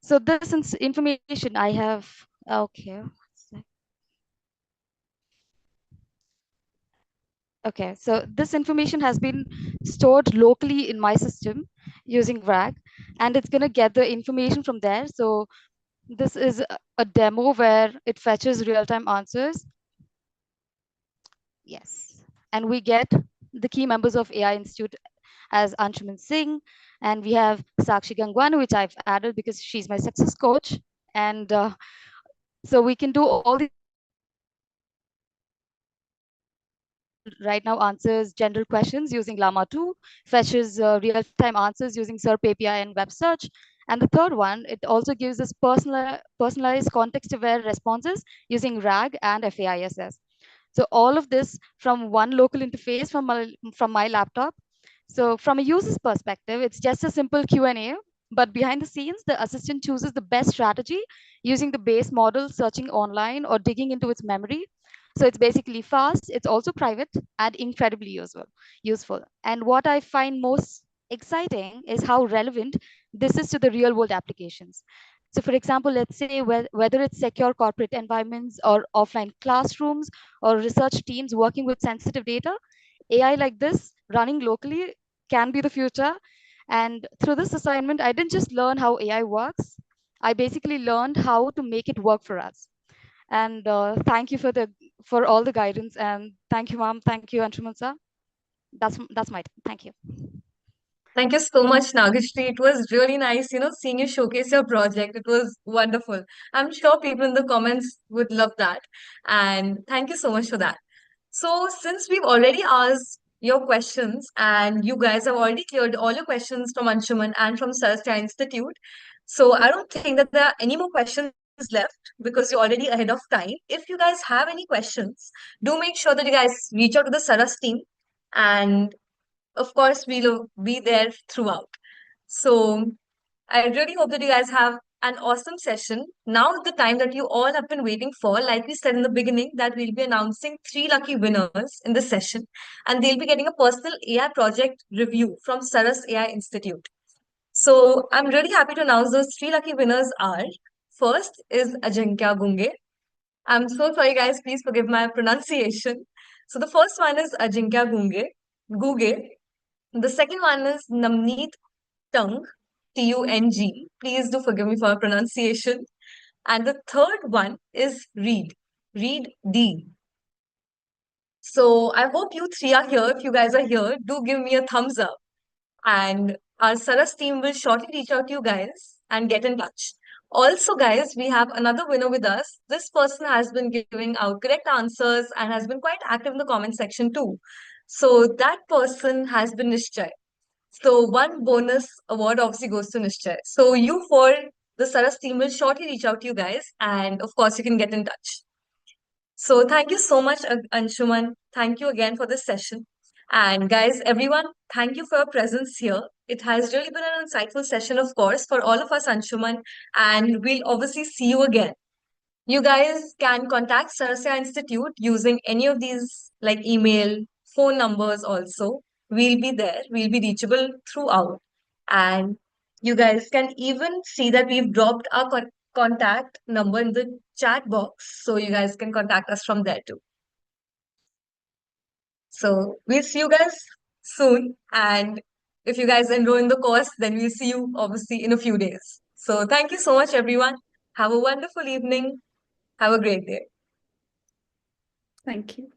So this information I have, okay. Okay, so this information has been stored locally in my system using RAG, and it's gonna get the information from there. So this is a demo where it fetches real-time answers. Yes, and we get the key members of AI Institute as Anshuman Singh, and we have Sakshi Gangwani, which I've added because she's my success coach, and So we can do all these right now answers general questions using Llama 2, fetches real-time answers using SERP API and web search. And the third one, it also gives us personalized context-aware responses using RAG and FAISS. So all of this from one local interface from my laptop. So from a user's perspective, it's just a simple Q&A, but behind the scenes, the assistant chooses the best strategy using the base model, searching online or digging into its memory. So it's basically fast, it's also private and incredibly useful. And what I find most exciting is how relevant this is to the real world applications. So for example, let's say whether it's secure corporate environments or offline classrooms or research teams working with sensitive data, AI like this running locally can be the future. And through this assignment, I didn't just learn how AI works. I basically learned how to make it work for us. And thank you for all the guidance. And thank you, ma'am. Thank you, Anshuman sir. That's my thank you. Thank you so much, Nagashri. It was really nice, seeing you showcase your project. It was wonderful. I'm sure people in the comments would love that. And thank you so much for that. So, since we've already asked your questions and you guys have already cleared all your questions from Anshuman and from Sarasya Institute, so I don't think that there are any more questions left because you're already ahead of time. If you guys have any questions, do make sure that you guys reach out to the Saras team, and of course, we'll be there throughout. So I really hope that you guys have an awesome session. Now is the time that you all have been waiting for. Like we said in the beginning, that we'll be announcing three lucky winners in this session, and they'll be getting a personal AI project review from Saras AI Institute. So I'm really happy to announce those three lucky winners are: first is Ajinkya Gunge. I'm so sorry, guys. Please forgive my pronunciation. So the first one is Ajinkya Guge. The second one is Namneet Tung, Tung. Please do forgive me for my pronunciation. And the third one is Reed D. So I hope you three are here. If you guys are here, do give me a thumbs up. And our Saras team will shortly reach out to you guys and get in touch. Also, guys, we have another winner with us. This person has been giving out correct answers and has been quite active in the comment section too. So that person has been Nishchay. So one bonus award obviously goes to Nishchay. So you four, the Saras team will shortly reach out to you guys, and of course you can get in touch. So thank you so much, Anshuman. Thank you again for this session. And guys, everyone, thank you for your presence here. It has really been an insightful session, of course, for all of us, Anshuman, and we'll obviously see you again. You guys can contact Sarasya Institute using any of these like email, phone numbers also. We'll be there. We'll be reachable throughout. And you guys can even see that we've dropped our contact number in the chat box. So you guys can contact us from there too. So we'll see you guys soon. And if you guys enroll in the course, then we'll see you obviously in a few days. So thank you so much, everyone. Have a wonderful evening. Have a great day. Thank you.